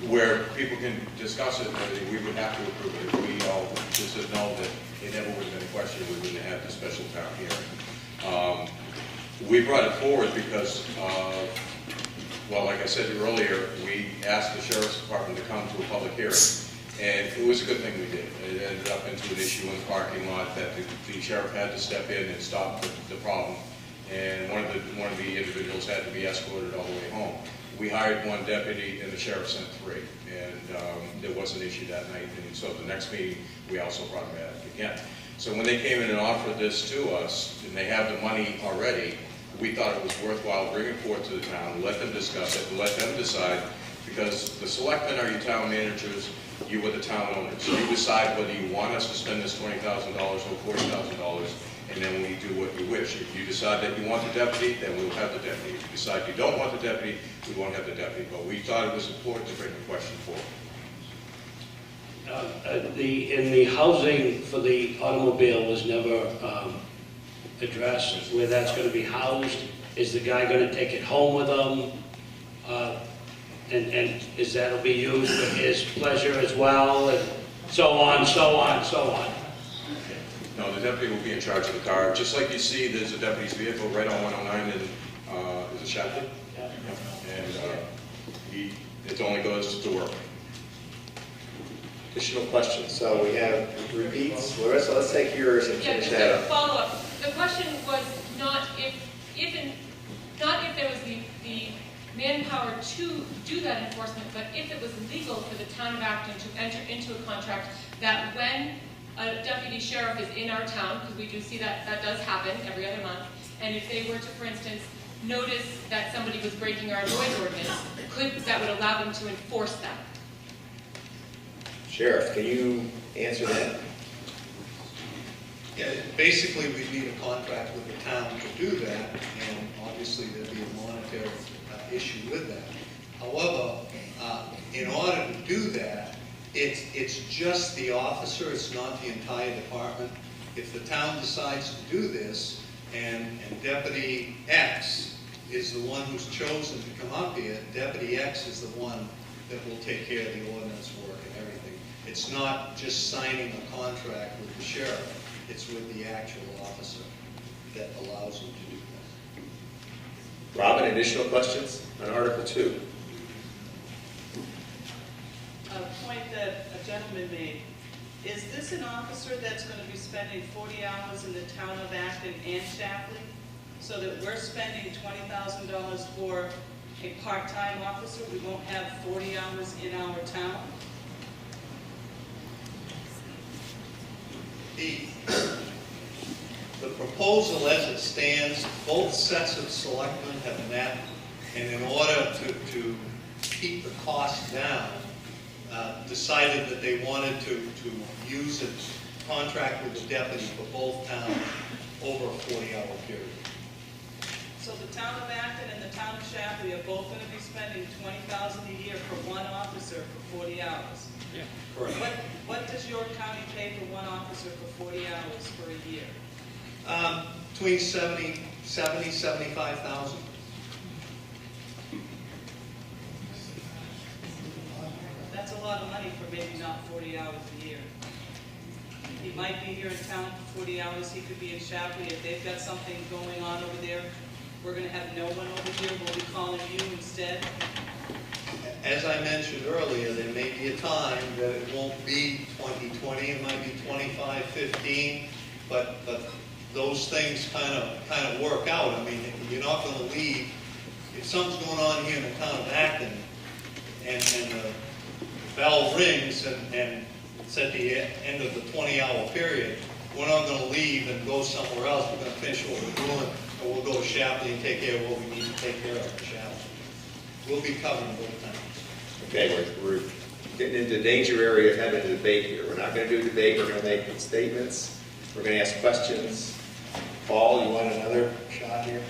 where people can discuss it, we would have to approve it. If we all just said no, that it never would have been a question, we wouldn't have the special town hearing. We brought it forward because, well, like I said earlier, we asked the Sheriff's Department to come to a public hearing, and it was a good thing we did. It ended up into an issue in the parking lot that the sheriff had to step in and stop the problem. and one of the individuals had to be escorted all the way home. We hired one deputy, and the sheriff sent 3, and there was an issue that night, and so the next meeting, we also brought him back again. So when they came in and offered this to us, and they have the money already, we thought it was worthwhile bringing it forth to the town, let them discuss it, let them decide, because the selectmen are your town managers, you are the town owners. You decide whether you want us to spend this $20,000 or $40,000, and then we do what you wish. If you decide that you want the deputy, then we'll have the deputy. If you decide you don't want the deputy, we won't have the deputy. But we thought it was important to bring the question forward. In the housing for the automobile was never addressed, where that's going to be housed. Is the guy going to take it home with him? And is that'll be used for his pleasure as well, and so on, so on, so on? No, the deputy will be in charge of the car. Just like you see, there's a deputy's vehicle right on 109 in, is it Shapley? Yeah. And it only goes to work. Additional questions? So we have repeats. Larissa, let's take yours and Yeah, finish just that a up. follow-up. The question was not if there was the manpower to do that enforcement, but if it was legal for the town of Acton to enter into a contract that when a deputy sheriff is in our town, because we do see that does happen every other month, and if they were to, for instance, notice that somebody was breaking our noise ordinance, that would allow them to enforce that. Sheriff, can you answer that? Yeah, basically, we need a contract with the town to do that, and obviously there'd be a monetary issue with that. However, in order to do that, it's just the officer, it's not the entire department. If the town decides to do this, and Deputy X is the one who's chosen to come up here, Deputy X is the one that will take care of the ordinance work and everything. It's not just signing a contract with the sheriff, it's with the actual officer that allows him to do that. Robin, additional questions on Article 2? A point that a gentleman made. Is this an officer that's going to be spending 40 hours in the town of Acton and Shapley? So that we're spending $20,000 for a part-time officer? We won't have 40 hours in our town? The proposal as it stands, both sets of selectmen have met, and in order to keep the cost down, decided that they wanted to use a contract with the deputy for both towns over a 40-hour period. So the town of Acton and the town of Shapley are both going to be spending $20,000 a year for one officer for 40 hours? Yeah. Correct. What does York County pay for one officer for 40 hours for a year? Between 75,000. That's a lot of money for maybe not 40 hours a year. He might be here in town for 40 hours, he could be in Shapley. If they've got something going on over there, we're going to have no one over here, we'll be calling you instead. As I mentioned earlier, there may be a time that it won't be 2020, it might be 25-15, but those things kind of work out. I mean, you're not going to leave. If something's going on here in the town of Acton, and the bell rings, and it's at the end of the 20-hour period, we're not going to leave and go somewhere else. We're going to finish what we're doing, and we'll go to Shapley and take care of what we need to take care of at Shapley. We'll be covering both times. Okay, we're getting into the danger area of having a debate here. We're not going to do a debate, we're going to make statements. We're going to ask questions. Paul, you want another shot here?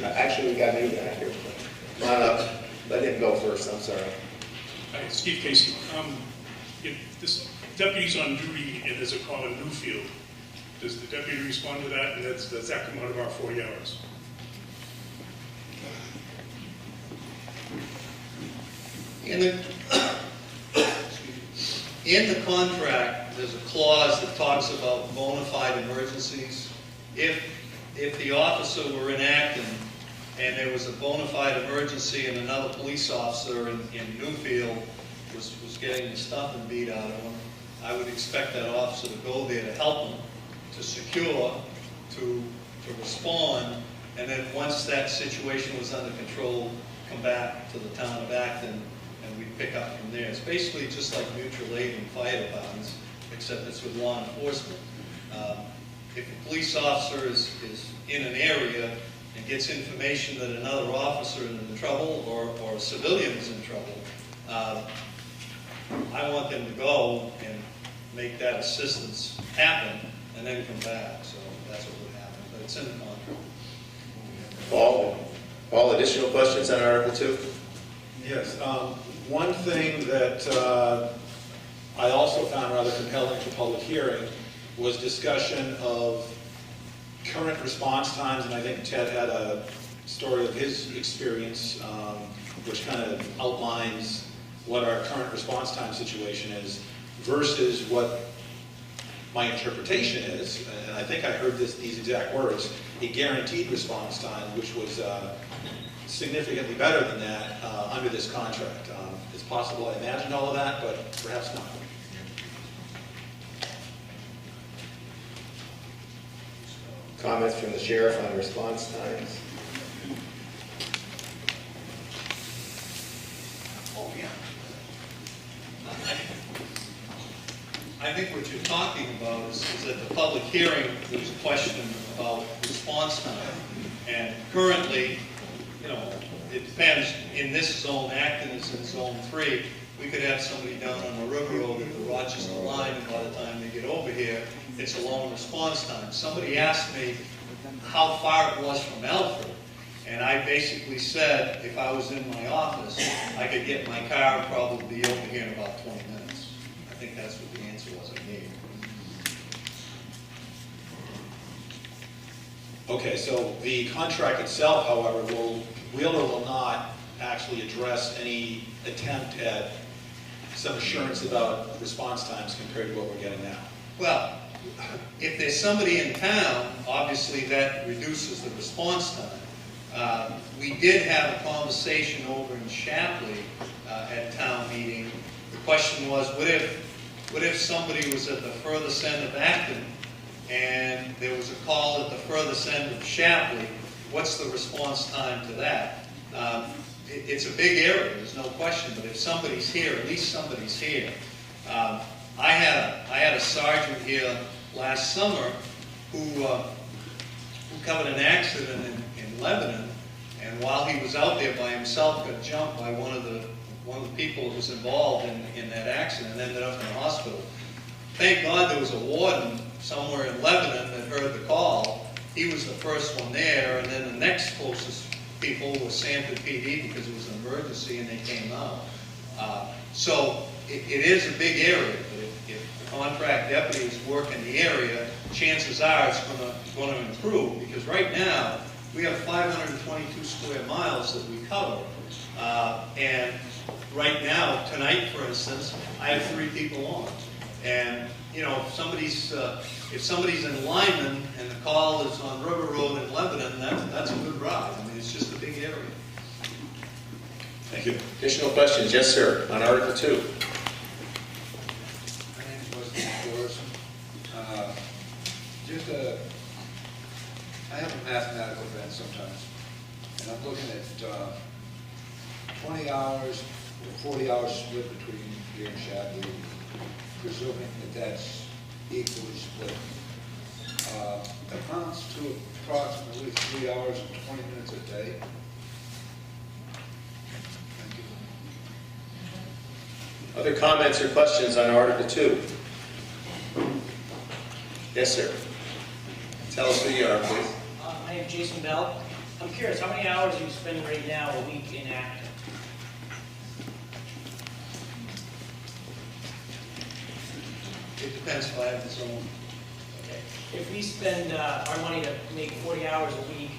Actually, we got a new guy here. Come on up. Let him go first, I'm sorry. Hi, Steve Casey. If this deputy's on duty and there's a call in Newfield, does the deputy respond to that, and does that come out of our 40 hours? In the contract, there's a clause that talks about bona fide emergencies. If the officer were in Acton and there was a bona fide emergency and another police officer in Newfield was getting the stuffing beat out of him, I would expect that officer to go there to help him, to secure, to respond, and then once that situation was under control, come back to the town of Acton, and we pick up from there. It's basically just like mutual aid and fire departments, except it's with law enforcement. If a police officer is in an area and gets information that another officer is in trouble or a civilian is in trouble, I want them to go and make that assistance happen and then come back. So that's what would happen, but it's in the contract. Paul, additional questions on Article 2? Yes. One thing that I also found rather compelling to public hearing was discussion of current response times, and I think Ted had a story of his experience, which kind of outlines what our current response time situation is versus what my interpretation is, and I think I heard these exact words, a guaranteed response time, which was significantly better than that under this contract. It's possible I imagined all of that, but perhaps not. Comments from the sheriff on response times? Oh, yeah. I think what you're talking about is at the public hearing, there was a question about response time. And currently, you know, it depends, in this zone, Acton is in zone 3, we could have somebody down on the River Road at the Rochester line, and by the time they get over here, it's a long response time. Somebody asked me how far it was from Alfred, and I basically said if I was in my office, I could get in my car and probably be over here in about 20 minutes. I think that's what the answer was I gave. Okay, so the contract itself, however, will or will not actually address any attempt at some assurance about response times compared to what we're getting now. Well, if there's somebody in town, obviously that reduces the response time. We did have a conversation over in Shapley at town meeting. The question was, what if somebody was at the furthest end of Acton and there was a call at the furthest end of Shapley? What's the response time to that? It's a big area, there's no question, but if somebody's here, at least somebody's here. I had a sergeant here last summer who covered an accident in Lebanon, and while he was out there by himself, got jumped by one of the people that was involved in that accident and ended up in the hospital. Thank God there was a warden somewhere in Lebanon that heard the call. He was the first one there, and then the next closest people were Sanford PD because it was an emergency and they came out. So it is a big area, but if the contract deputies work in the area, chances are it's going to improve, because right now we have 522 square miles that we cover. And right now, tonight for instance, I have 3 people on. And you know, if somebody's in Lyman and the call is on River Road in Lebanon, that's a good ride. I mean, it's just a big area. Thank you. Additional questions? Yes, sir. On Article 2. My name is Wesley Thorson. I have a mathematical bent sometimes, and I'm looking at 20 hours or 40 hours split between here and Shapley, presuming that that's equally split. Amounts to approximately 3 hours and 20 minutes a day. Thank you. Other comments or questions on Article 2? Yes, sir. Tell us who you are, please. My name is Jason Bell. I'm curious, how many hours are you spending right now a week in Acton? It depends if I have the zone. Okay. If we spend our money to make 40 hours a week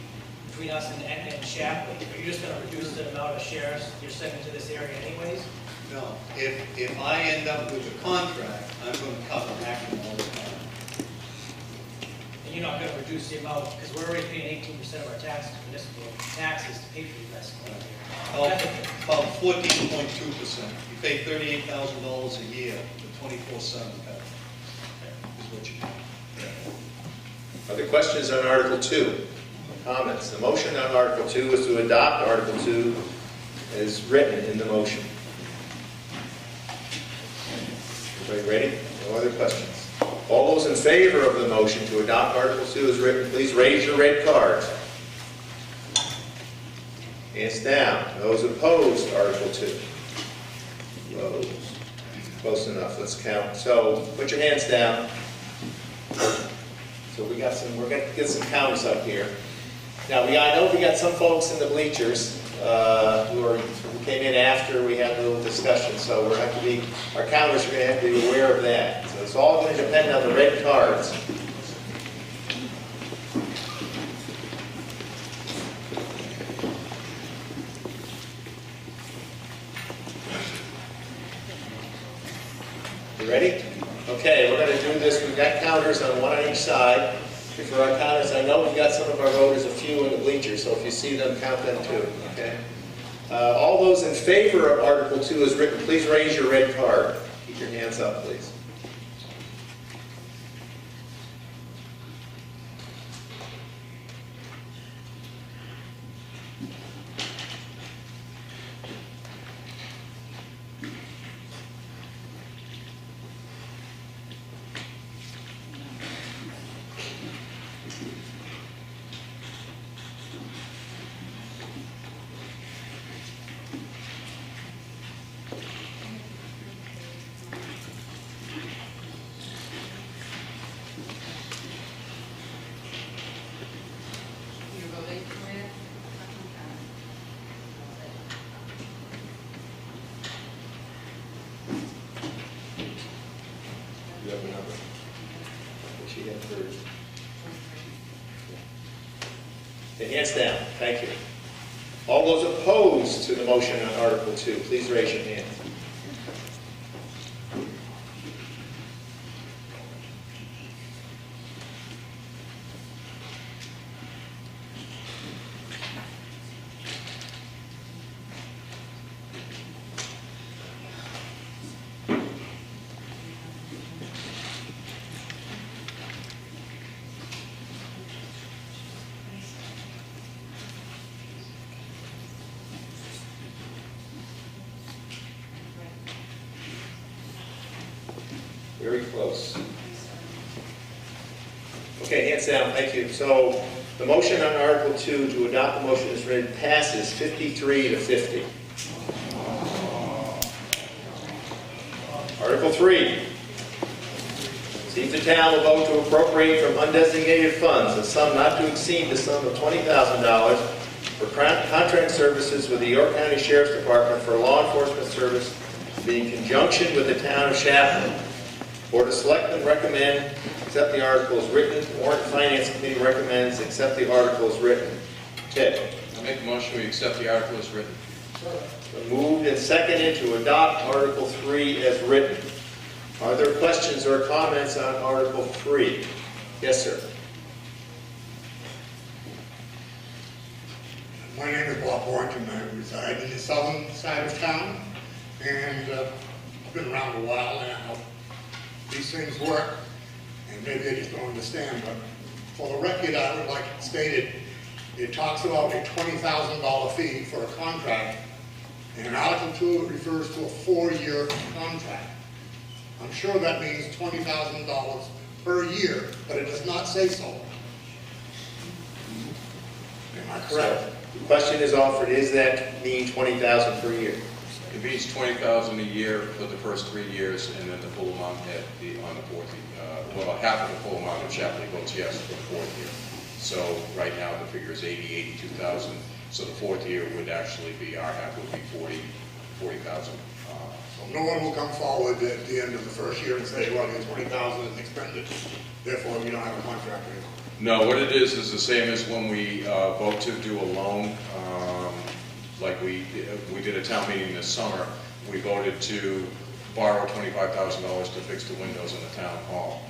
between us and Shapley, are you just going to reduce the amount of sheriffs you're sending to this area anyways? No. If I end up with a contract, I'm going to cover Acton all the time. And you're not going to reduce the amount, because we're already paying 18% of our taxes, municipal taxes, to pay for the rest of it. About 14.2%. You pay $38,000 a year for 24/7 coverage. Is what you pay. Other questions on Article 2? Comments? The motion on Article 2 is to adopt Article 2 as written in the motion. Everybody ready? No other questions? All those in favor of the motion to adopt Article 2 as written, please raise your red cards. Hands down. Those opposed to Article 2? Opposed. Close enough. Let's count. So put your hands down. So we're going to get some counters up here. Now, I know we got some folks in the bleachers who came in after we had a little discussion, so our counters are going to have to be aware of that. So it's all going to depend on the red cards. You ready? Okay, we're going to do this. We've got counters on one on each side. For our counters, I know we've got some of our voters, a few in the bleachers, so if you see them, count them too, okay? All those in favor of Article 2 as written, please raise your red card. Keep your hands up, please. You have a number? What she had first? Okay, hands down. Thank you. All those opposed to the motion on Article 2, please raise your hand. Very close. Okay, hands down, thank you. So the motion on Article 2 to adopt the motion as read passes 53 to 50. Article 3. See if the town will vote to appropriate from undesignated funds a sum not to exceed the sum of $20,000 for contract services with the York County Sheriff's Department for law enforcement service in conjunction with the town of Chaplin. Board of Selectmen recommend accept the article as written. Warrant and Finance Committee recommends accept the article as written. Ted? I make a motion we accept the article as written. Moved and seconded to adopt Article 3 as written. Are there questions or comments on Article 3? Yes, sir. My name is Bob Warrington. I reside in the southern side of town, and I've been around a while now. These things work, and maybe I just don't understand, but for the record, I would like it stated, it talks about a $20,000 fee for a contract, and in Article 2, it refers to a 4-year contract. I'm sure that means $20,000 per year, but it does not say so. Am I correct? The question is offered, does that mean $20,000 per year? It means $20,000 a year for the first 3 years, and then the full amount on the fourth, half of the full amount of Chapley votes yes for the 4th year. So right now the figure is $82,000. So the 4th year would actually be, our half would be $40,000. So no one will come forward at the end of the 1st year and say, well, your $20,000 is expended, therefore you don't have a contract anymore. No, what it is the same as when we vote to do a loan. Like we did a town meeting this summer, we voted to borrow $25,000 to fix the windows in the town hall.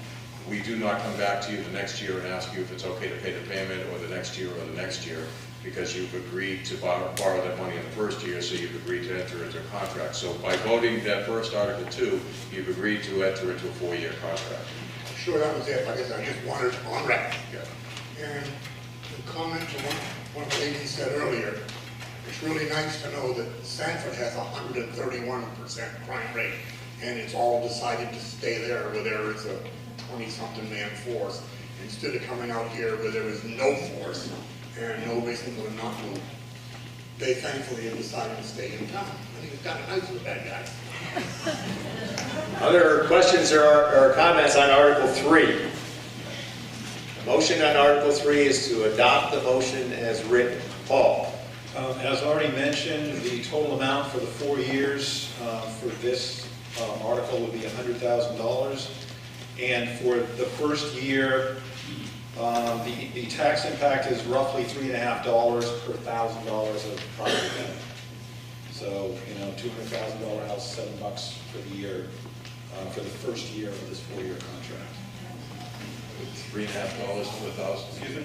We do not come back to you the next year and ask you if it's okay to pay the payment, or the next year, because you've agreed to borrow that money in the 1st year, so you've agreed to enter into a contract. So by voting that first Article 2, you've agreed to enter into a 4-year contract. Sure, that was it. Like I said, I just wanted it on record. Yeah. And comment to one of the ladies said earlier, it's really nice to know that Sanford has 131% crime rate, and it's all decided to stay there where there is a 20-something man force, instead of coming out here where there is no force and no reason to not move. They thankfully have decided to stay in town. I think it's kind of nice of that guy. Other questions or comments on Article 3? The motion on Article 3 is to adopt the motion as written. Paul? As already mentioned, the total amount for the 4 years for this article would be $100,000. And for the first year, the tax impact is roughly $3.50 per $1,000 of property damage. So, $200,000 house, $7 for the year, for the first year of this 4-year contract. $3.50 for $1,000. Excuse me?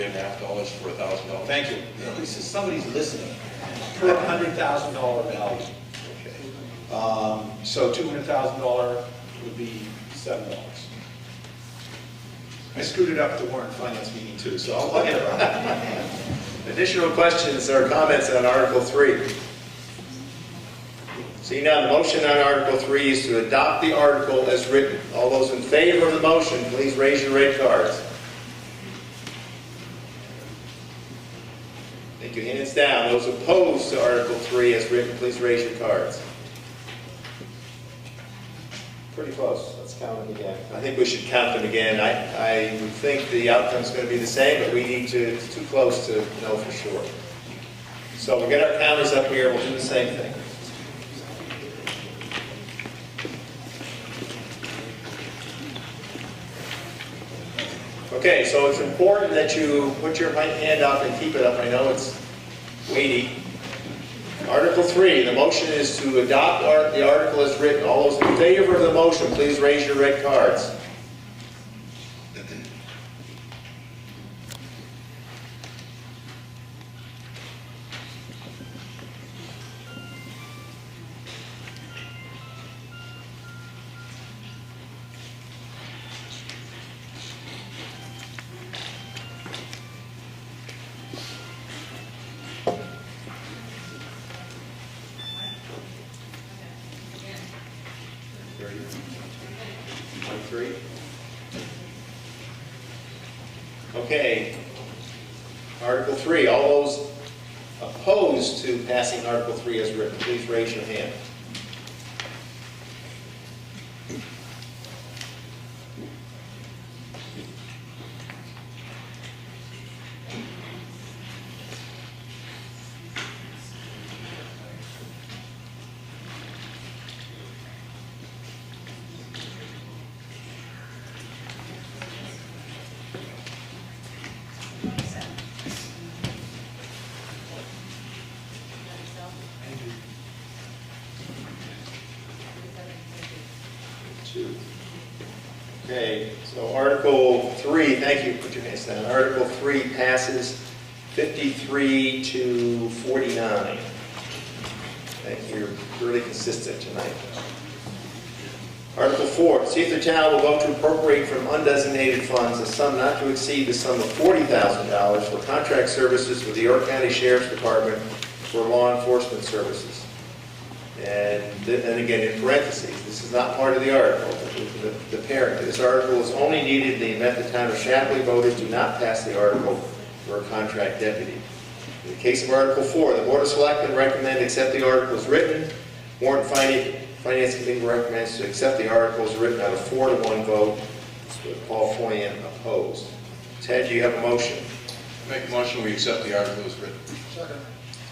$3.50 for $1,000. Thank you. At least somebody's listening. Per $100,000 value. Okay. So $200,000 would be $7. I screwed it up at the warrant finance meeting too, so I'll look at it. Additional questions or comments on Article 3? Seeing none, the motion on Article 3 is to adopt the article as written. All those in favor of the motion, please raise your red cards. Thank you. Hands down. Those opposed to Article 3 as written, please raise your cards. Pretty close. Let's count them again. I think we should count them again. I would think the outcome is going to be the same, but we need to, it's too close to know for sure. So we'll get our counters up here. We'll do the same thing. Okay, so it's important that you put your right hand up and keep it up. I know it's weighty. Article 3, the motion is to adopt the article as written. All those in favor of the motion, please raise your red cards. Okay. Article 3, all those opposed to passing Article 3 as written, please raise your hand. Okay, so Article 3, thank you, put your hands down. Article 3 passes 53 to 49. Thank you, you're really consistent tonight. Article 4, see if the town will vote to appropriate from undesignated funds a sum not to exceed the sum of $40,000 for contract services with the York County Sheriff's Department for law enforcement services. And again, in parentheses, this is not part of the article, the parent. This article is only needed in the event the town of Shapley voters do not pass the article for a contract deputy. In the case of Article 4, the Board of Selectmen recommend accept the article as written. Warrant Finance Committee recommends to accept the article as written on a 4-to-1 vote, with Paul Foyan opposed. Ted, do you have a motion? Make a motion, we accept the article as written. Second.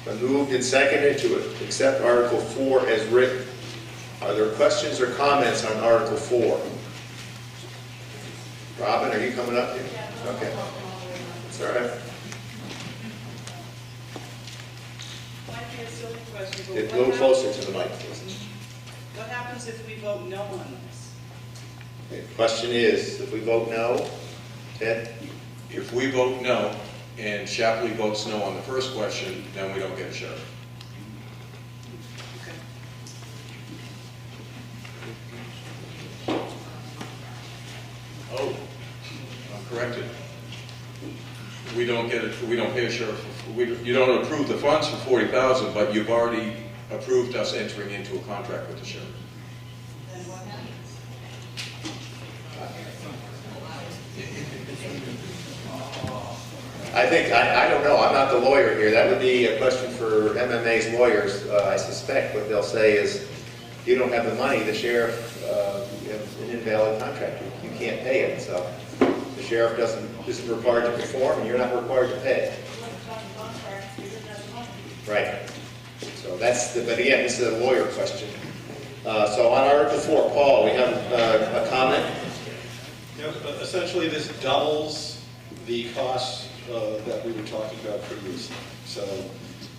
Been moved and seconded to accept Article 4 as written. Are there questions or comments on Article 4? Robin, are you coming up here? Okay. It's all right. Might be a silly question, but Get a little closer to the mic, please. what happens if we vote no on this? Okay, the question is, if we vote no, Ted? If we vote no, and Shapley votes no on the first question, then we don't get a sheriff. Oh, I'm corrected. We don't get it, we don't pay a sheriff, you don't approve the funds for 40,000, but you've already approved us entering into a contract with the sheriff. I think, I don't know, I'm not the lawyer here. That would be a question for MMA's lawyers, I suspect. What they'll say is, you don't have the money, the sheriff, you have an invalid contract. You can't pay it, so the sheriff isn't required to perform, and you're not required to pay. Right. So that's, but again, this is a lawyer question. So on Article 4, Paul, we have a comment? Essentially, this doubles the costs that we were talking about previously. So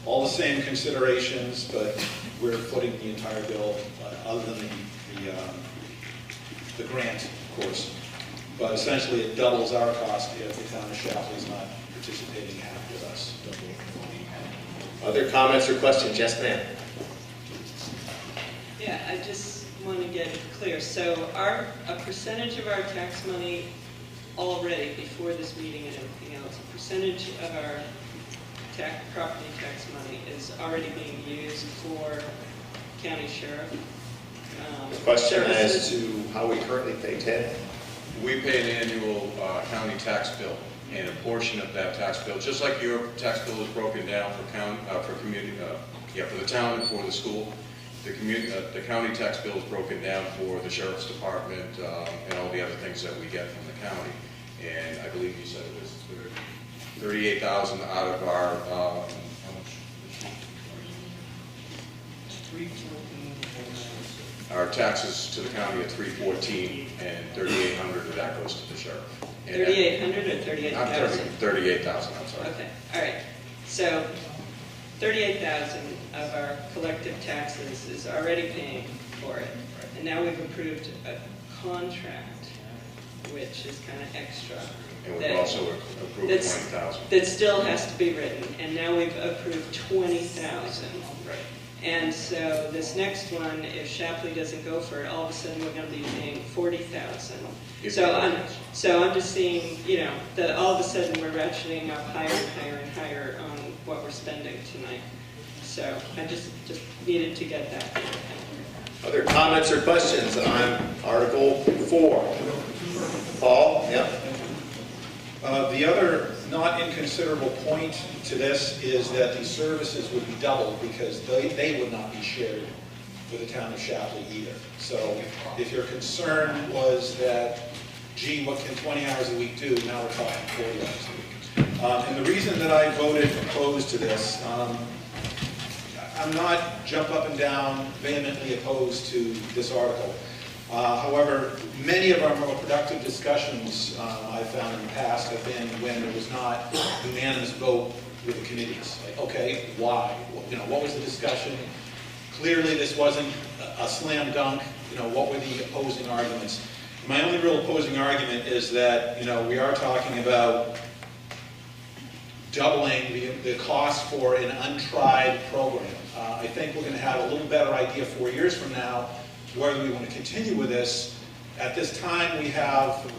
all the same considerations, but we're footing the entire bill, other than the grant, of course. But essentially, it doubles our cost if the town of Shapley is not participating half with us. Other comments or questions? Yes, ma'am. Yeah, I just want to get it clear. So a percentage of our tax money already, before this meeting and everything else, a percentage of our property tax money is already being used for county sheriff The question services. as to how we currently pay Ted? We pay an annual county tax bill, and a portion of that tax bill, just like your tax bill is broken down for community, for the town and for the school, the county tax bill is broken down for the sheriff's department and all the other things that we get from the county. And I believe you said it was 38,000 out of our how much? Our taxes to the county are $314, and $3,800 of that goes to the sheriff. 3,800 or 38,000? 38,000, I'm sorry. Okay, all right. So 38,000 of our collective taxes is already paying for it. And now we've approved a contract, which is kind of extra. And we've also approved 20,000. That still has to be written. And now we've approved 20,000. Right. And so this next one, if Shapley doesn't go for it, all of a sudden we're going to be paying 40,000. So I'm just seeing, that all of a sudden we're ratcheting up higher and higher and higher on what we're spending tonight. So I just needed to get that. Other comments or questions on Article 4? Paul? Yep. The other not inconsiderable point to this is that the services would be doubled because they would not be shared with the town of Shapley either. So if your concern was that, gee, what can 20 hours a week do? Now we're talking 40 hours a week. And the reason that I voted opposed to this, I'm not jump up and down vehemently opposed to this article. However, many of our more productive discussions I've found in the past have been when there was not unanimous vote with the committees. Like, okay, why? What was the discussion? Clearly, this wasn't a slam dunk. What were the opposing arguments? My only real opposing argument is that, we are talking about doubling the cost for an untried program. I think we're going to have a little better idea 4 years from now whether we want to continue with this. At this time, we have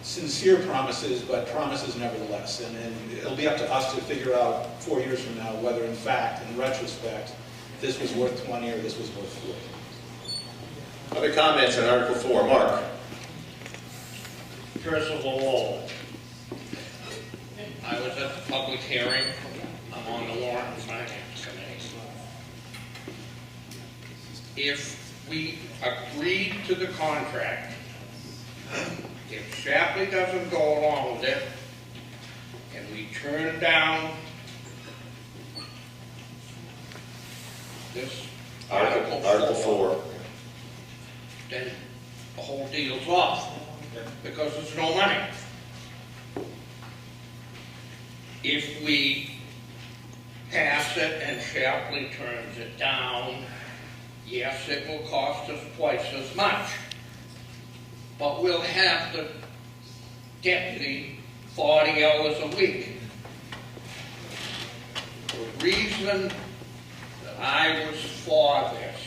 sincere promises, but promises nevertheless. And it'll be up to us to figure out 4 years from now whether, in fact, in retrospect, this was worth 20 or this was worth 40. Other comments on Article 4? Mark? First of all, I was at the public hearing. I'm on the Warrant and Finance Committee. If we agreed to the contract, if Shapley doesn't go along with it, and we turn down this Article 4, then the whole deal's off, because there's no money. If we pass it and Shapley turns it down, yes, it will cost us twice as much, but we'll have the deputy 40 hours a week. The reason that I was for this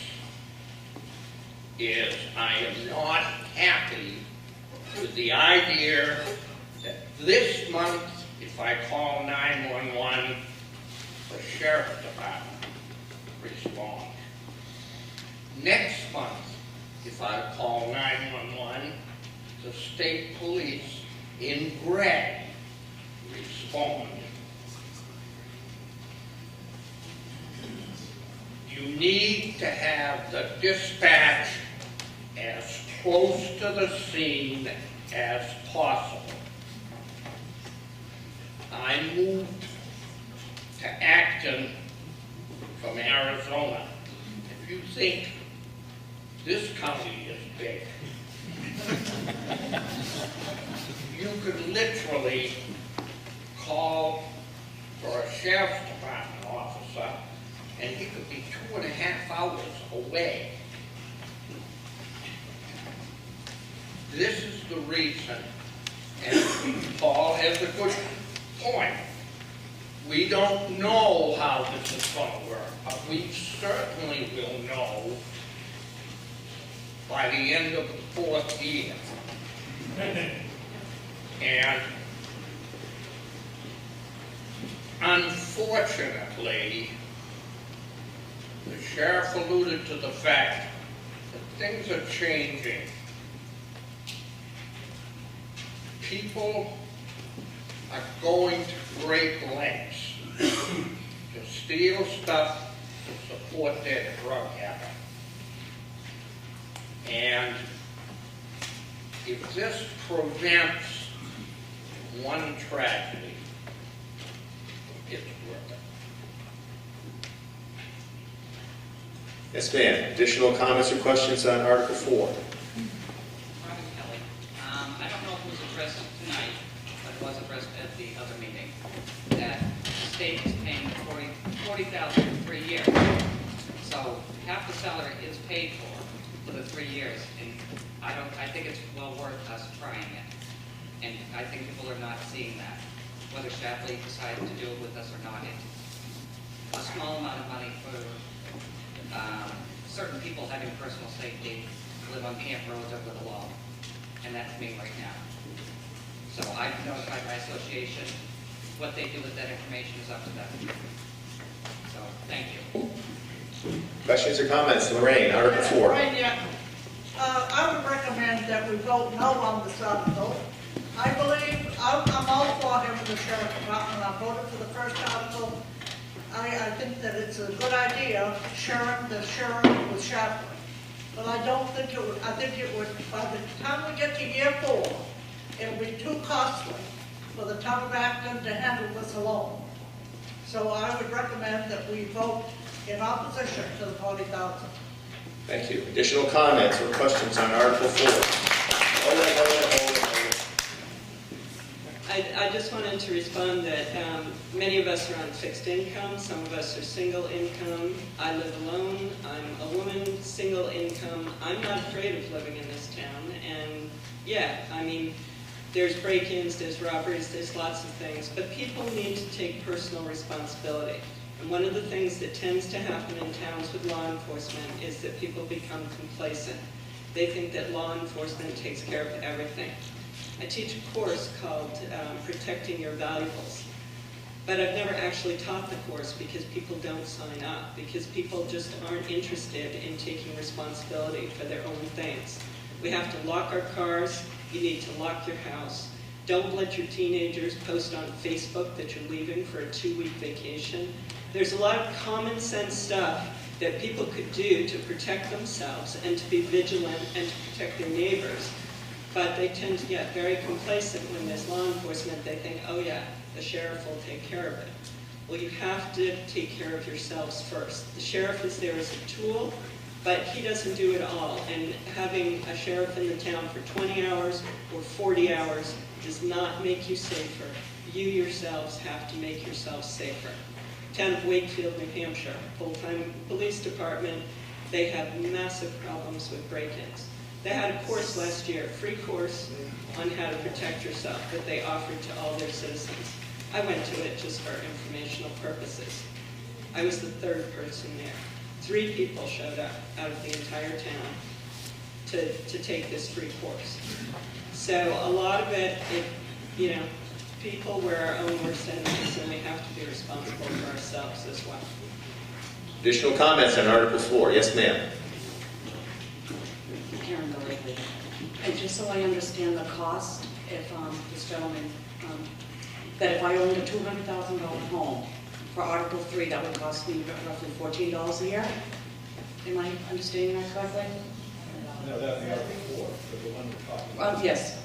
is I am not happy with the idea that this month, if if I call 911, the sheriff's department responds. Next month, if I call 911, the state police in Gray respond. You need to have the dispatch as close to the scene as possible. I moved to Acton from Arizona. If you think this county is big, you could literally call for a sheriff's department officer and he could be 2.5 hours away. This is the reason, and Paul has a good point. We don't know how this is going to work, but we certainly will know by the end of the 4th year. And unfortunately, the sheriff alluded to the fact that things are changing. People are going to great lengths to steal stuff to support their drug habit. And if this prevents one tragedy, it's worth it. Yes, ma'am. Additional comments or questions on Article 4? Robin Kelly. I don't know if it was addressed tonight, but it was addressed at the other meeting, that the state is paying $40,000 for 3 years. So half the salary is paid for the 3 years, and I think it's well worth us trying it. And I think people are not seeing that. Whether Shapley decided to do it with us or not, it's a small amount of money for certain people having personal safety, live on camp roads over the law, and that's me right now. So I've notified my association. What they do with that information is up to them. So, thank you. Questions or comments? Lorraine, Article 4. Right, yeah. I would recommend that we vote no on this article. I believe, I'm all for having the sheriff's department. I voted for the first article. I think that it's a good idea, sharing the sheriff with Shapley. But I don't think it would, I think it would, by the time we get to year 4, it'll be too costly for the town of Acton to handle this alone. So I would recommend that we vote in opposition to the 40,000. Thank you. Additional comments or questions on Article 4? I just wanted to respond that many of us are on fixed income, some of us are single income. I live alone, I'm a woman, single income. I'm not afraid of living in this town, and yeah, I mean, there's break-ins, there's robberies, there's lots of things, but people need to take personal responsibility. And one of the things that tends to happen in towns with law enforcement is that people become complacent. They think that law enforcement takes care of everything. I teach a course called Protecting Your Valuables. But I've never actually taught the course because people don't sign up, because people just aren't interested in taking responsibility for their own things. We have to lock our cars, you need to lock your house. Don't let your teenagers post on Facebook that you're leaving for a 2-week vacation. There's a lot of common sense stuff that people could do to protect themselves and to be vigilant and to protect their neighbors. But they tend to get very complacent when there's law enforcement. They think, oh yeah, the sheriff will take care of it. Well, you have to take care of yourselves first. The sheriff is there as a tool, but he doesn't do it all. And having a sheriff in the town for 20 hours or 40 hours does not make you safer. You yourselves have to make yourselves safer. Town of Wakefield, New Hampshire, full-time police department, they have massive problems with break-ins. They had a course last year, a free course on how to protect yourself that they offered to all their citizens. I went to it just for informational purposes. I was the 3rd person there. 3 people showed up out of the entire town to take this free course. So a lot of it, you know, people, we're our own worst enemies, and we have to be responsible for ourselves as well. Additional comments on Article 4? Yes, ma'am. Karen Gallagher. And just so I understand the cost, if this gentleman, that if I owned a $200,000 home, for Article 3, that would cost me roughly $14 a year? Am I understanding that correctly? No, that the Article 4, the one we're talking about. Yes.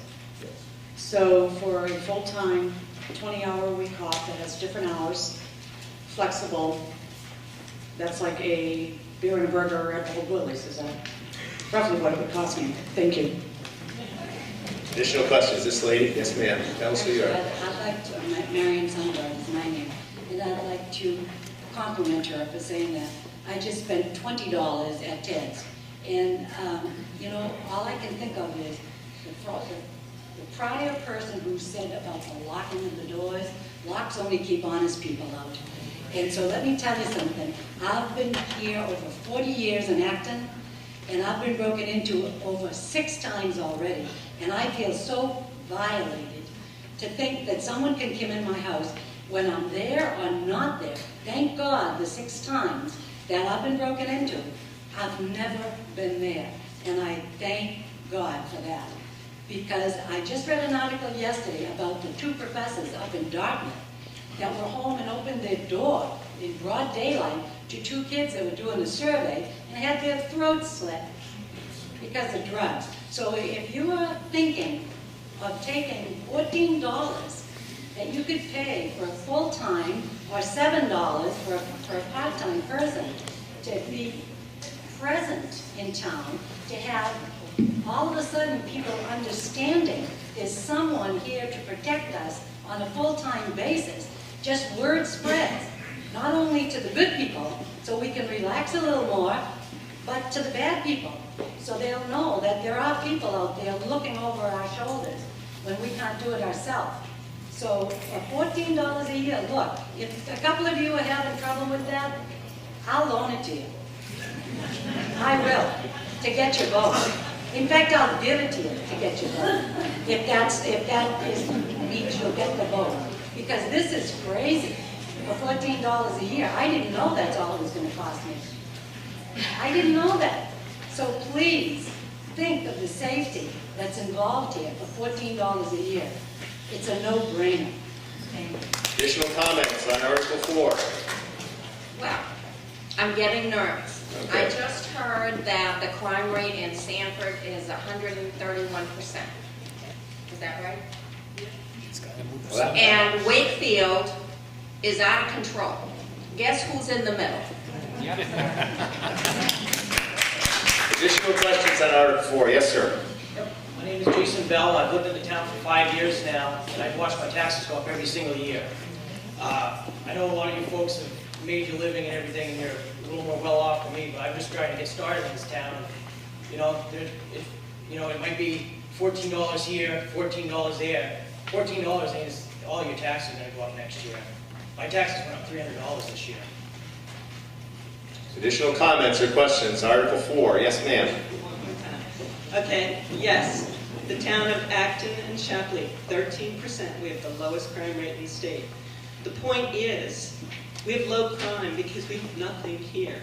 So for a full-time, 20-hour-a-week cop that has different hours, flexible, that's like a beer and a burger at Old Willie's, is that roughly what it would cost me? Thank you. Additional questions? This lady? Yes, ma'am. Tell us who you are. I'd like to, Marion Sundberg is my name, and I'd like to compliment her for saying that. I just spent $20 at Ted's, and you know, all I can think of is the prior person who said about the locking of the doors. Locks only keep honest people out. And so let me tell you something. I've been here over 40 years in Acton, and I've been broken into over 6 times already. And I feel so violated to think that someone can come in my house when I'm there or not there. Thank God the 6 times that I've been broken into, I've never been there. And I thank God for that. Because I just read an article yesterday about the 2 professors up in Dartmouth that were home and opened their door in broad daylight to 2 kids that were doing a survey and had their throats slit because of drugs. So if you are thinking of taking $14 that you could pay for a full-time or $7 for a part-time person to be present in town, to have all of a sudden people understanding there's someone here to protect us on a full-time basis, just word spreads, not only to the good people, so we can relax a little more, but to the bad people, so they'll know that there are people out there looking over our shoulders when we can't do it ourselves. So for $14 a year, look, if a couple of you are having trouble with that, I'll loan it to you. I will, to get your vote. In fact, I'll give it to you to get your vote. If that means you'll get the vote. Because this is crazy. For $14 a year, I didn't know that's all it was going to cost me. I didn't know that. So please, think of the safety that's involved here for $14 a year. It's a no-brainer. Thank you. Additional comments on Article 4? Well, I'm getting nervous. Okay. I just heard that the crime rate in Sanford is 131%. Is that right? Well, And Wakefield is out of control. Guess who's in the middle? Additional questions on Article 4? Yes, sir. My name is Jason Bell. I've lived in the town for 5 years now, and I've watched my taxes go up every single year. I know a lot of you folks have made your living and everything, and you're a little more well off than me, but I'm just trying to get started in this town. You know, it might be $14 here, $14 there. $14 ain't all your taxes are going to go up next year. My taxes went up $300 this year. Additional comments or questions? Article 4. Yes, ma'am. Okay, yes, the town of Acton and Shapley, 13%. We have the lowest crime rate in the state. The point is, we have low crime because we have nothing here.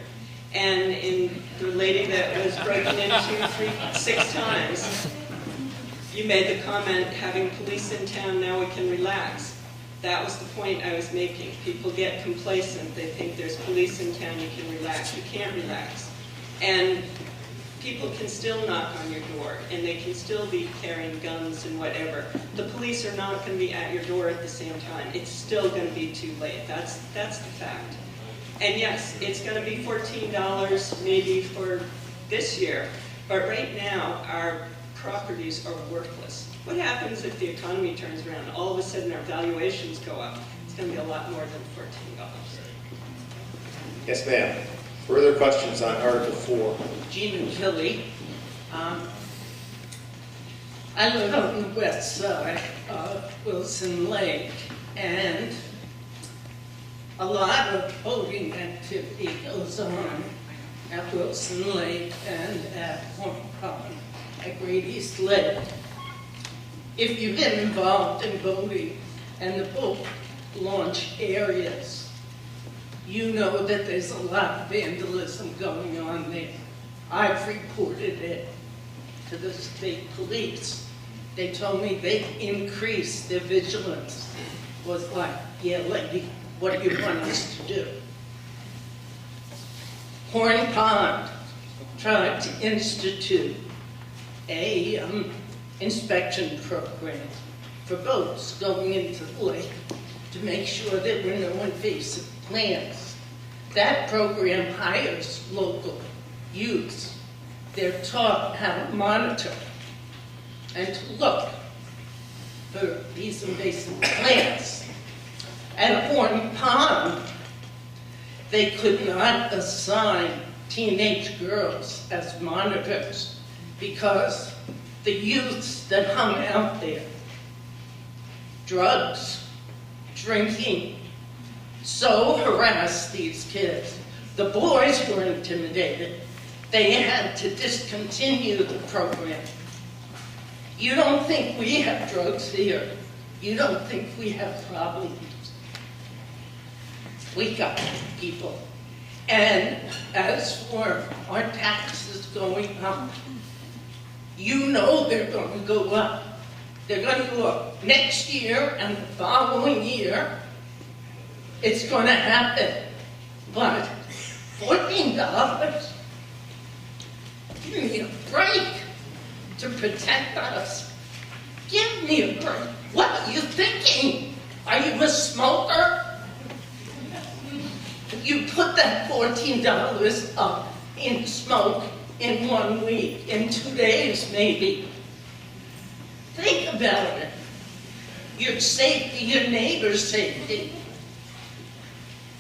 And in the lady that was broken into 6 times, you made the comment, having police in town, now we can relax. That was the point I was making. People get complacent. They think there's police in town, you can relax. You can't relax. And people can still knock on your door, and they can still be carrying guns and whatever. The police are not going to be at your door at the same time. It's still going to be too late. That's the fact. And yes, it's going to be $14 maybe for this year, but right now our properties are worthless. What happens if the economy turns around? All of a sudden our valuations go up. It's going to be a lot more than $14. Yes, ma'am. Further questions on Article 4? Gina Tilly. I live on the west side of Wilson Lake, and a lot of boating activity goes on at Wilson Lake and at Horn Pond, at Great East Lake. If you've been involved in boating and the boat launch areas. You know that there's a lot of vandalism going on there. I've reported it to the state police. They told me they increased their vigilance. Was like, yeah, lady, what do you want us to do? Horn Pond tried to institute a inspection program for boats going into the lake to make sure there were no invasive plants. That program hires local youths. They're taught how to monitor and to look for these invasive plants. At Horn Pond, they could not assign teenage girls as monitors because the youths that hung out there, drugs, drinking, so harassed these kids. The boys were intimidated. They had to discontinue the program. You don't think we have drugs here. You don't think we have problems. We got people. And as for our taxes going up, you know they're going to go up. They're going to go up next year and the following year. It's going to happen. But $14? Give me a break to protect us. Give me a break. What are you thinking? Are you a smoker? You put that $14 up in smoke in 1 week, in 2 days maybe. Think about it. Your safety, your neighbor's safety.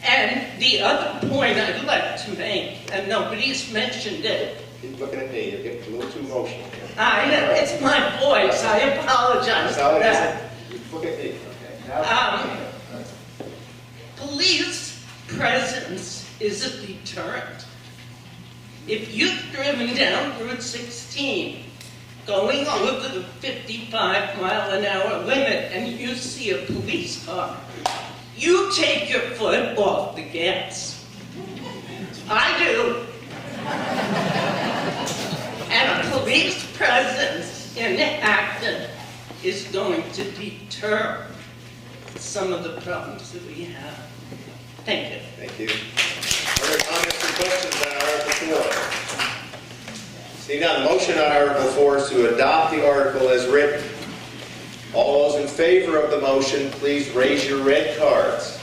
And the other point I'd like to make, and nobody's mentioned it. Keep looking at me, you're getting a little too emotional. I know, it's my voice, I apologize for that. Look at me, okay. Police presence is a deterrent. If you've driven down Route 16, going over the 55-mile-an-hour limit, and you see a police car, you take your foot off the gas. I do. And a police presence in Acton is going to deter some of the problems that we have. Thank you. Thank you. Are there comments or questions on Article 4? Seeing none, the motion on Article 4 is to adopt the article as written. All those in favor of the motion, please raise your red cards.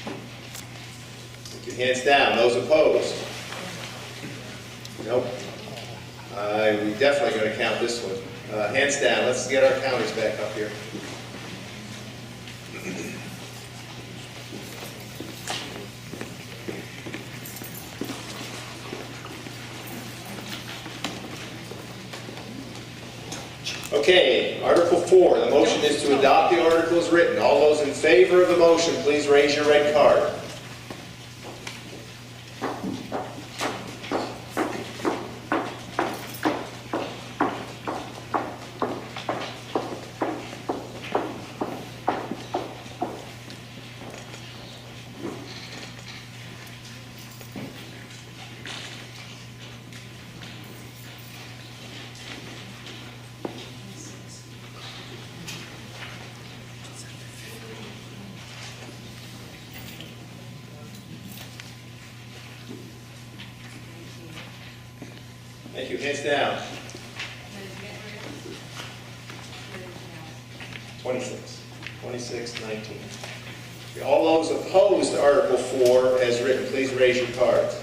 Put your hands down. Those opposed? Nope. We're definitely going to count this one. Hands down. Let's get our counters back up here. Okay, Article 4, the motion is to adopt the article as written. All those in favor of the motion, please raise your red card. Thank you. Hands down. 26. 26, 19. Okay, all those opposed to Article 4 as written, please raise your cards.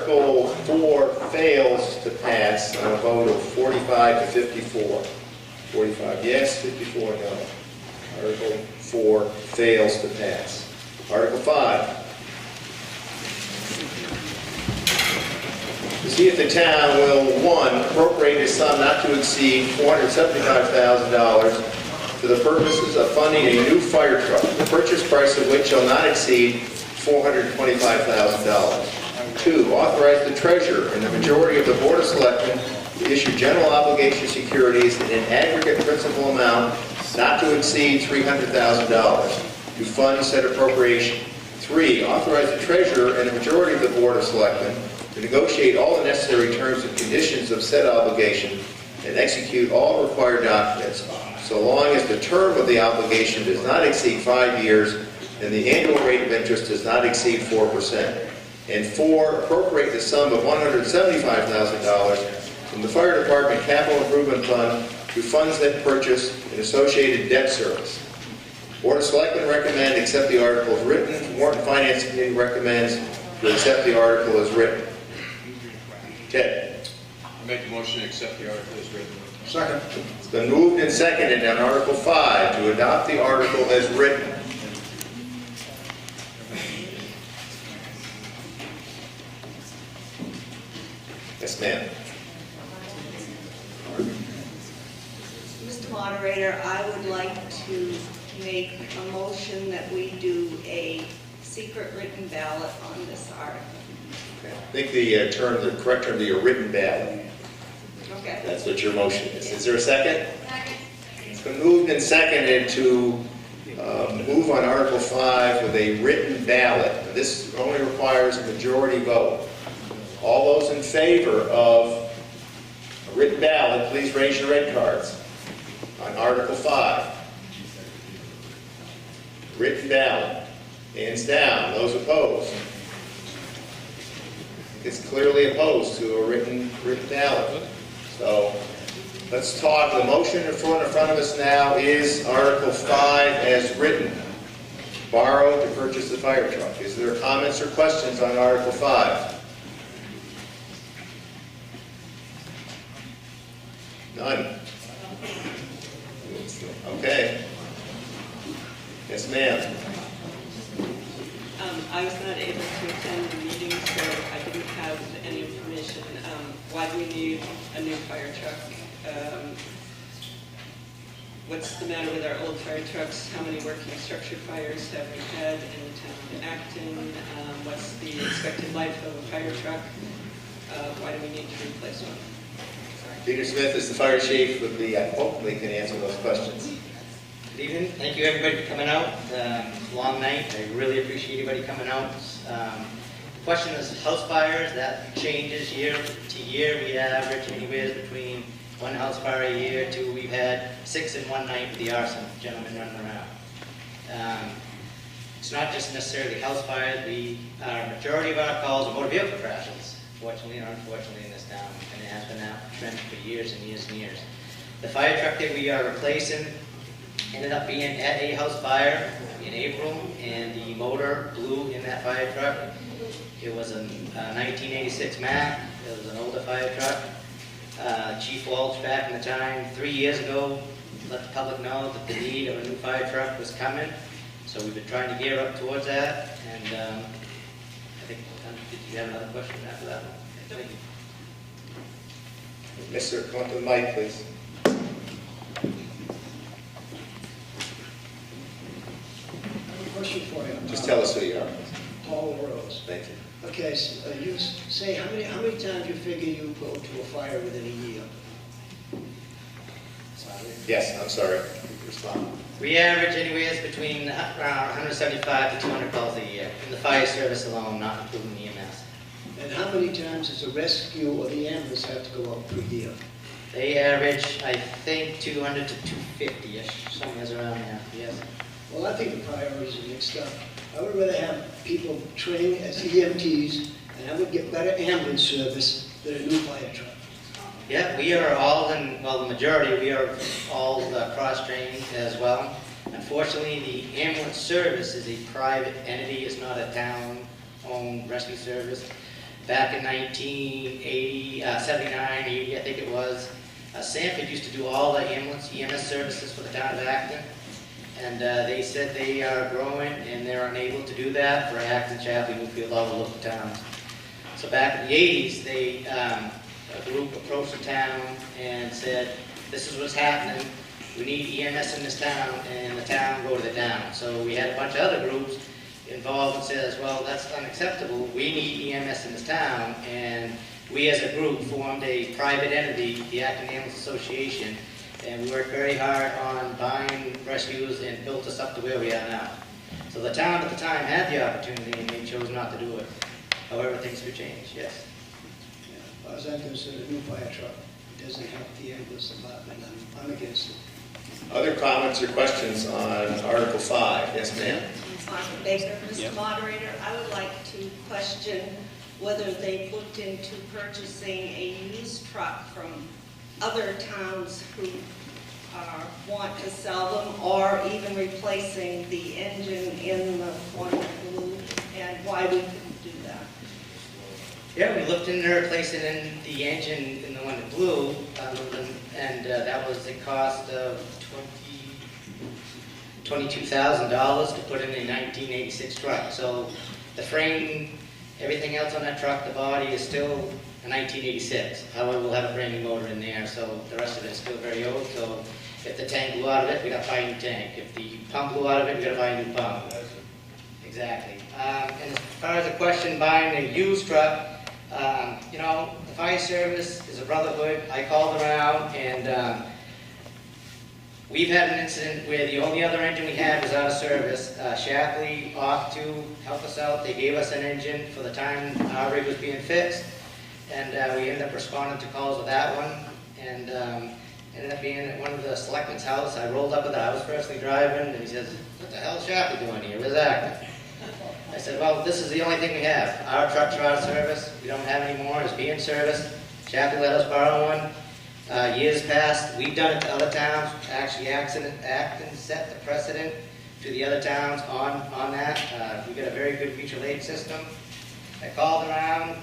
Article 4 fails to pass on a vote of 45 to 54. 45 yes, 54 no. Article 4 fails to pass. Article 5. To see if the town will, 1, appropriate a sum not to exceed $475,000 for the purposes of funding a new fire truck, the purchase price of which shall not exceed $425,000. 2, authorize the treasurer and the majority of the Board of Selectmen to issue general obligation securities in an aggregate principal amount not to exceed $300,000 to fund said appropriation. 3, authorize the treasurer and the majority of the Board of Selectmen to negotiate all the necessary terms and conditions of said obligation and execute all required documents, so long as the term of the obligation does not exceed 5 years and the annual rate of interest does not exceed 4%. And 4, appropriate the sum of $175,000 from the Fire Department Capital Improvement Fund to fund said purchase and associated debt service. Board of Selectmen recommend accept the article as written. Warrant and Finance Committee recommends to accept the article as written. Ted? I make the motion to accept the article as written. Second. It's been moved and seconded on Article 5 to adopt the article as written. Yes, ma'am. Mr. Moderator, I would like to make a motion that we do a secret written ballot on this article. I think the correct term, the written ballot. Okay. That's what your motion is. Is there a second? Second. It's been moved and seconded to move on Article 5 with a written ballot. This only requires a majority vote. All those in favor of a written ballot, please raise your red cards on Article 5. Written ballot. Hands down. Those opposed? It's clearly opposed to a written ballot. So let's talk. The motion in front of us now is Article 5 as written. Borrow to purchase the fire truck. Is there comments or questions on Article 5? None. Okay. Yes, ma'am. I was not able to attend the meeting, so I didn't have any information. Why do we need a new fire truck? What's the matter with our old fire trucks? How many working structure fires have we had in the town of Acton? What's the expected life of a fire truck? Why do we need to replace one? Peter Smith is the fire chief with the, hopefully can answer those questions. Good evening. Thank you everybody for coming out. Long night. I really appreciate everybody coming out. The question is house fires. That changes year to year. We average anywhere between 1 house fire a year to we've had 6 in one night with the arson gentlemen running around. It's not just necessarily house fires. Our majority of our calls are motor vehicle crashes, fortunately or unfortunately in this town, and it has been that trend for years and years and years. The fire truck that we are replacing ended up being at a house fire in April, and the motor blew in that fire truck. It was a 1986 Mack. It was an older fire truck. Chief Walsh back in the time, 3 years ago, let the public know that the need of a new fire truck was coming. So we've been trying to gear up towards that, and I think, did you have another question after that? Thank you. Yes, sir. Come up to the mic, please. Question for you. Just tell us who you are. Paul Rose. Thank you. Okay, so you say how many times you figure you go to a fire within a year? Yes, I'm sorry. Respond. We average anywhere between around 175 to 200 calls a year in the fire service alone, not including the EMS. And how many times does the rescue or the ambulance have to go out per year? They average, I think, 200 to 250-ish, somewhere around there, yes. Well, I think the priorities are mixed up. I would rather have people trained as EMTs, and I would get better ambulance service than a new fire truck. Yeah, we are all well, the majority, we are all cross-trained as well. Unfortunately, the ambulance service is a private entity. It's not a town-owned rescue service. back in 1980, 79, 80, I think it was, Sanford used to do all the EMS services for the town of Acton. And they said they are growing and they're unable to do that for Acton, Chapley, Newfield, all the local towns. So back in the 80s, a group approached the town and said, this is what's happening. We need EMS in this town, and the town voted it down. So we had a bunch of other groups involved and says, well, that's unacceptable. We need EMS in this town, and we as a group formed a private entity, the Acton Ambulance Association, and we worked very hard on buying rescues and built us up to where we are now. So the town at the time had the opportunity and they chose not to do it. However, things could change, yes. As far as I'm concerned, a new fire truck doesn't help the ambulance department. I'm against it. Other comments or questions on Article 5? Yes, ma'am. Martha Baker, Mr. Moderator, I would like to question whether they've looked into purchasing a used truck from other towns who want to sell them, or even replacing the engine in the one blue, and why we couldn't do that. Yeah, we looked into replacing the engine in the one in blue, and that was the cost of $22,000 to put in a 1986 truck. So the frame, everything else on that truck, the body is still a 1986. However, we'll have a brand new motor in there, so the rest of it is still very old. So if the tank blew out of it, we got to buy a new tank. If the pump blew out of it, we got to buy a new pump. Exactly. And as far as the question buying a used truck, you know, the fire service is a brotherhood. I called around, and we've had an incident where the only other engine we had was out of service. Shapley offered to help us out. They gave us an engine for the time our rig was being fixed, and we ended up responding to calls with that one, and ended up being at one of the selectmen's house. I rolled up with it. I was personally driving, and he says, "What the hell is Shapley doing here? Where's Acton?" I said, well, this is the only thing we have. Our trucks are out of service. We don't have any more. It's being serviced. Shapley let us borrow one. Years past, we've done it to other towns. Actually, Acton set the precedent to the other towns on that. We got a very good mutual aid system. I called around,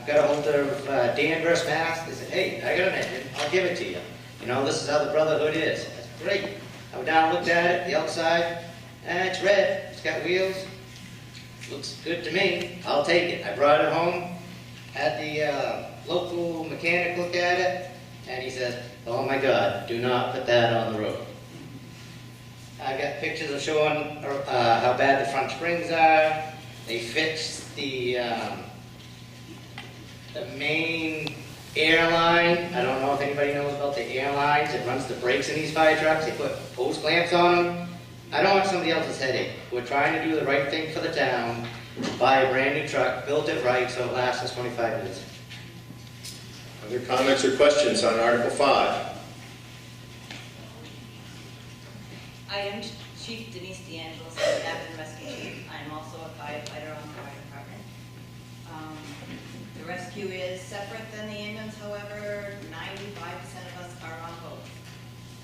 got a hold of Danvers, Mass. They said, hey, I got an engine. I'll give it to you. You know, this is how the brotherhood is. That's great. I went down and looked at it, the outside, and it's red. It's got wheels. Looks good to me. I'll take it. I brought it home, had the local mechanic look at it, and he says, oh my God, do not put that on the road. I got pictures of showing how bad the front springs are. They fixed the main air line. I don't know if anybody knows about the air lines. It runs the brakes in these fire trucks. They put hose clamps on them. I don't want somebody else's headache. We're trying to do the right thing for the town, buy a brand new truck, build it right so it lasts us 25 years. Other comments or questions on Article 5? I am Chief Denise DeAngelis, the Acton Rescue Chief. I am also a firefighter on the fire department. The rescue is separate than the ambulance, however, 95% of us are on both.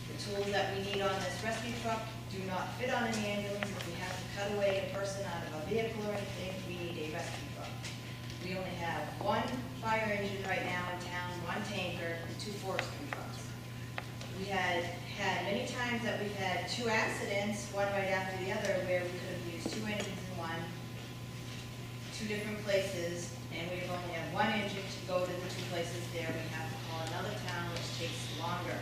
The tools that we need on this rescue truck do not fit on an ambulance. If we have to cut away a person out of a vehicle or anything, we need a rescue truck. We only have one fire engine right now in town, one tanker, and 2 forestry trucks. We had many times that we've had 2 accidents, one right after the other, where we could have used 2 engines in one, 2 different places, and we only have 1 engine to go to the 2 places there. We have to call another town, which takes longer.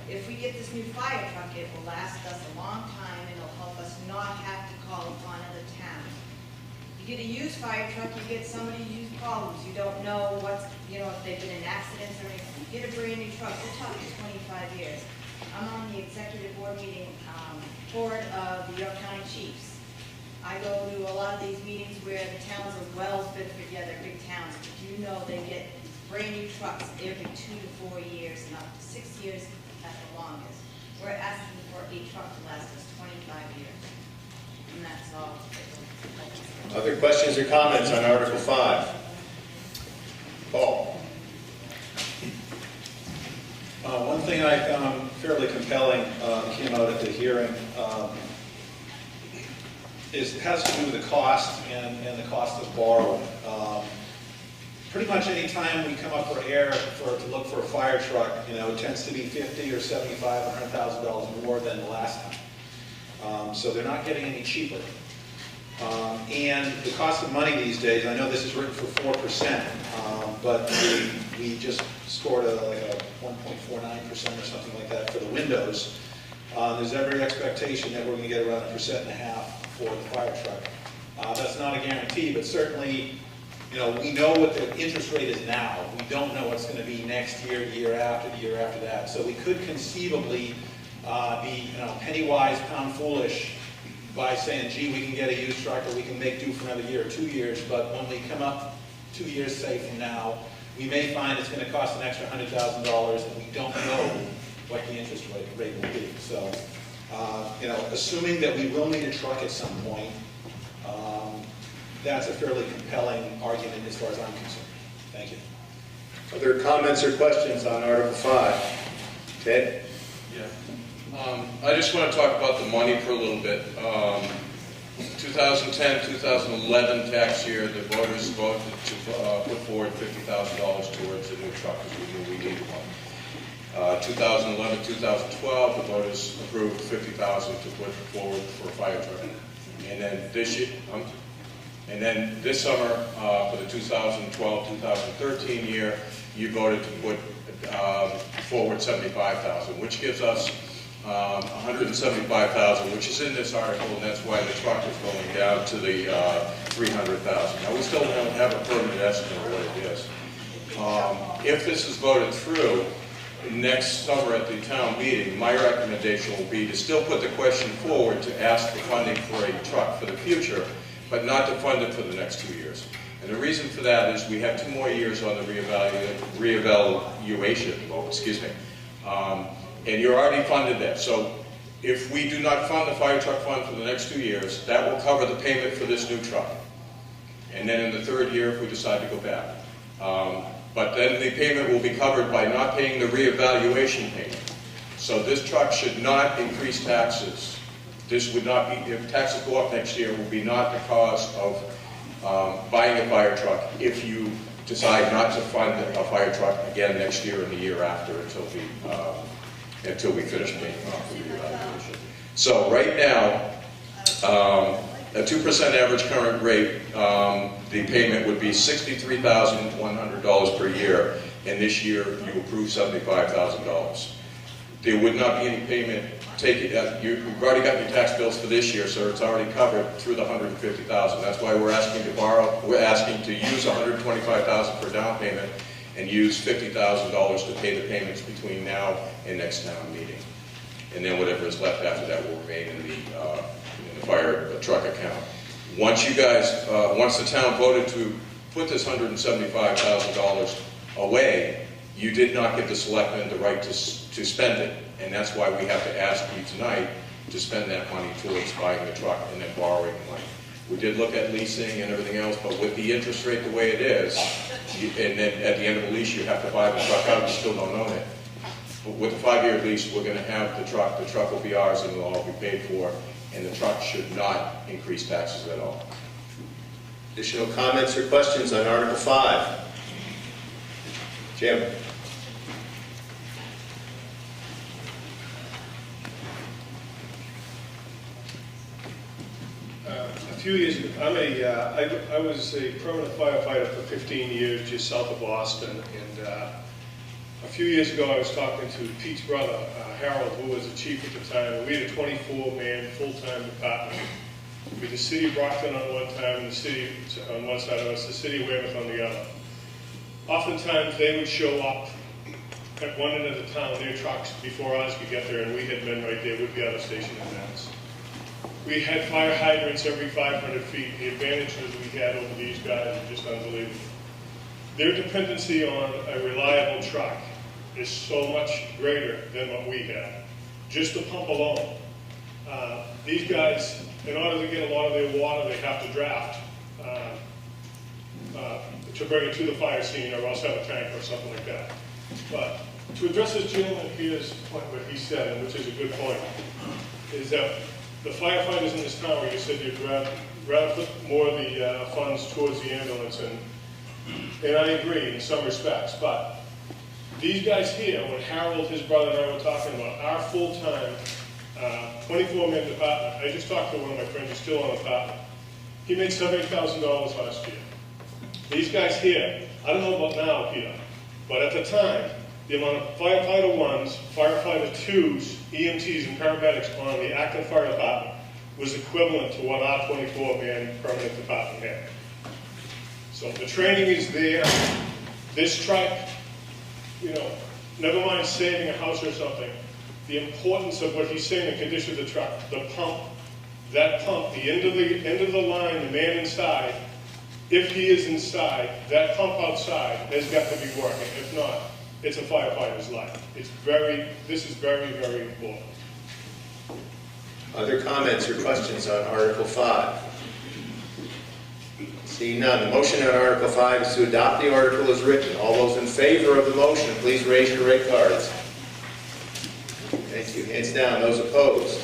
If we get this new fire truck, it will last us a long time, and it'll help us not have to call upon other towns. You get a used fire truck, you get somebody who's problems. You don't know what's, you know, if they've been in accidents or anything. You get a brand new truck, we're talking 25 years. I'm on the executive board meeting, board of the York County Chiefs. I go to a lot of these meetings where the towns of Wells, Bedford, yeah, they're big towns, but you know they get brand new trucks every 2 to 4 years and up to 6 years at the longest. We're asking for a truck to last us 25 years. And that's all. Other questions or comments on Article 5? Paul? One thing I found fairly compelling came out at the hearing has to do with the cost and the cost of borrowing. pretty much any time we come up for air to look for a fire truck, you know, it tends to be $50,000 or $75,000 or $100,000 more than the last time. So they're not getting any cheaper. And the cost of money these days, I know this is written for 4%, but we just scored like a 1.49% or something like that for the windows. There's every expectation that we're going to get around 1.5% for the fire truck. That's not a guarantee, but certainly, you know, we know what the interest rate is now. We don't know what's going to be next year, the year after, the year after that. So we could conceivably be, you know, penny wise, pound foolish by saying, gee, we can get a used truck or we can make do for another year or 2 years, but when we come up 2 years, say, from now, we may find it's going to cost an extra $100,000 and we don't know what the interest rate will be. So, you know, assuming that we will need a truck at some point, that's a fairly compelling argument as far as I'm concerned. Thank you. Other comments or questions on Article 5? Ted? Yeah. I just want to talk about the money for a little bit. 2010-2011 tax year, the voters voted to put forward $50,000 towards a new truck because we knew we needed one. 2011-2012, the voters approved $50,000 to put forward for a fire truck. And then this year, this summer, for the 2012-2013 year, you voted to put forward $75,000, which gives us $175,000, which is in this article, and that's why the truck is going down to the $300,000. Now, we still don't have a permanent estimate of what it is. If this is voted through next summer at the town meeting, my recommendation will be to still put the question forward to ask for funding for a truck for the future, but not to fund it for the next 2 years. And the reason for that is we have 2 more years on the reevaluation vote, excuse me. And you're already funded that. So if we do not fund the fire truck fund for the next 2 years, that will cover the payment for this new truck. And then in the 3rd year, if we decide to go back. But then the payment will be covered by not paying the reevaluation payment. So this truck should not increase taxes. This would not be, if taxes go up next year, will be not the cause of buying a fire truck if you decide not to fund a fire truck again next year and the year after until we finish paying off the reevaluation. So right now, a 2% average current rate, the payment would be $63,100 per year, and this year you approve $75,000. There would not be any payment taken. You've already got your tax bills for this year, so it's already covered through the $150,000. That's why we're asking to borrow. We're asking to use $125,000 for down payment and use $50,000 to pay the payments between now and next town meeting. And then whatever is left after that will remain in the fire truck account. Once you guys, once the town voted to put this $175,000 away, you did not give the selectmen the right to spend it. And that's why we have to ask you tonight to spend that money towards buying the truck and then borrowing the money. We did look at leasing and everything else, but with the interest rate the way it is, and then at the end of the lease you have to buy the truck out, you still don't own it. But with a 5-year lease, we're going to have the truck will be ours and it'll all be paid for, and the truck should not increase taxes at all. Additional comments or questions on Article 5? Jim? A few years ago, I was a permanent firefighter for 15 years just south of Boston, and a few years ago I was talking to Pete's brother, Harold, who was the chief at the time, and we had a 24-man full-time department with the city of Brockton on one time and the city on one side of us, the city of Weymouth on the other. Oftentimes they would show up at one end of the town, their trucks, before ours could get there, and we had men right there with the other station events. We had fire hydrants every 500 feet. The advantages we had over these guys are just unbelievable. Their dependency on a reliable truck is so much greater than what we have. Just the pump alone. These guys, in order to get a lot of their water, they have to draft to bring it to the fire scene, or else have a tank or something like that. But to address this gentleman here's point, what he said, and which is a good point, is that the firefighters in this town, where you said you'd rather put more of the funds towards the ambulance, and And I agree in some respects, but these guys here, when Harold, his brother, and I were talking about our full-time 24-man department, I just talked to one of my friends who's still on the department. He made $78,000 last year. These guys here, I don't know about now, Peter, but at the time, the amount of firefighter ones, firefighter twos, EMTs, and paramedics on the Acton Fire Department was equivalent to what our 24-man permanent department had. So the training is there. This truck, you know, never mind saving a house or something, the importance of what he's saying, the condition of the truck, the pump, that pump, the end of the line, the man inside, if he is inside, that pump outside has got to be working. If not, it's a firefighter's life. This is very, very important. Other comments or questions on Article 5? Seeing none, the motion on Article 5 is to adopt the article as written. All those in favor of the motion, please raise your red cards. Thank you. Hands down. Those opposed?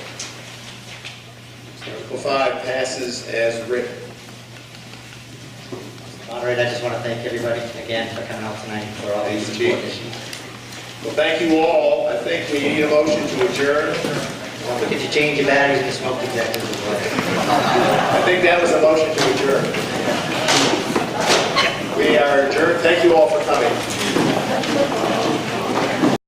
Article 5 passes as written. Moderator, I just want to thank everybody again for coming out tonight for all these important issues. Well, thank you all. I think we need a motion to adjourn. Don't forget to change your batteries to smoke detectors as well. I think that was a motion to adjourn. We are adjourned. Thank you all for coming.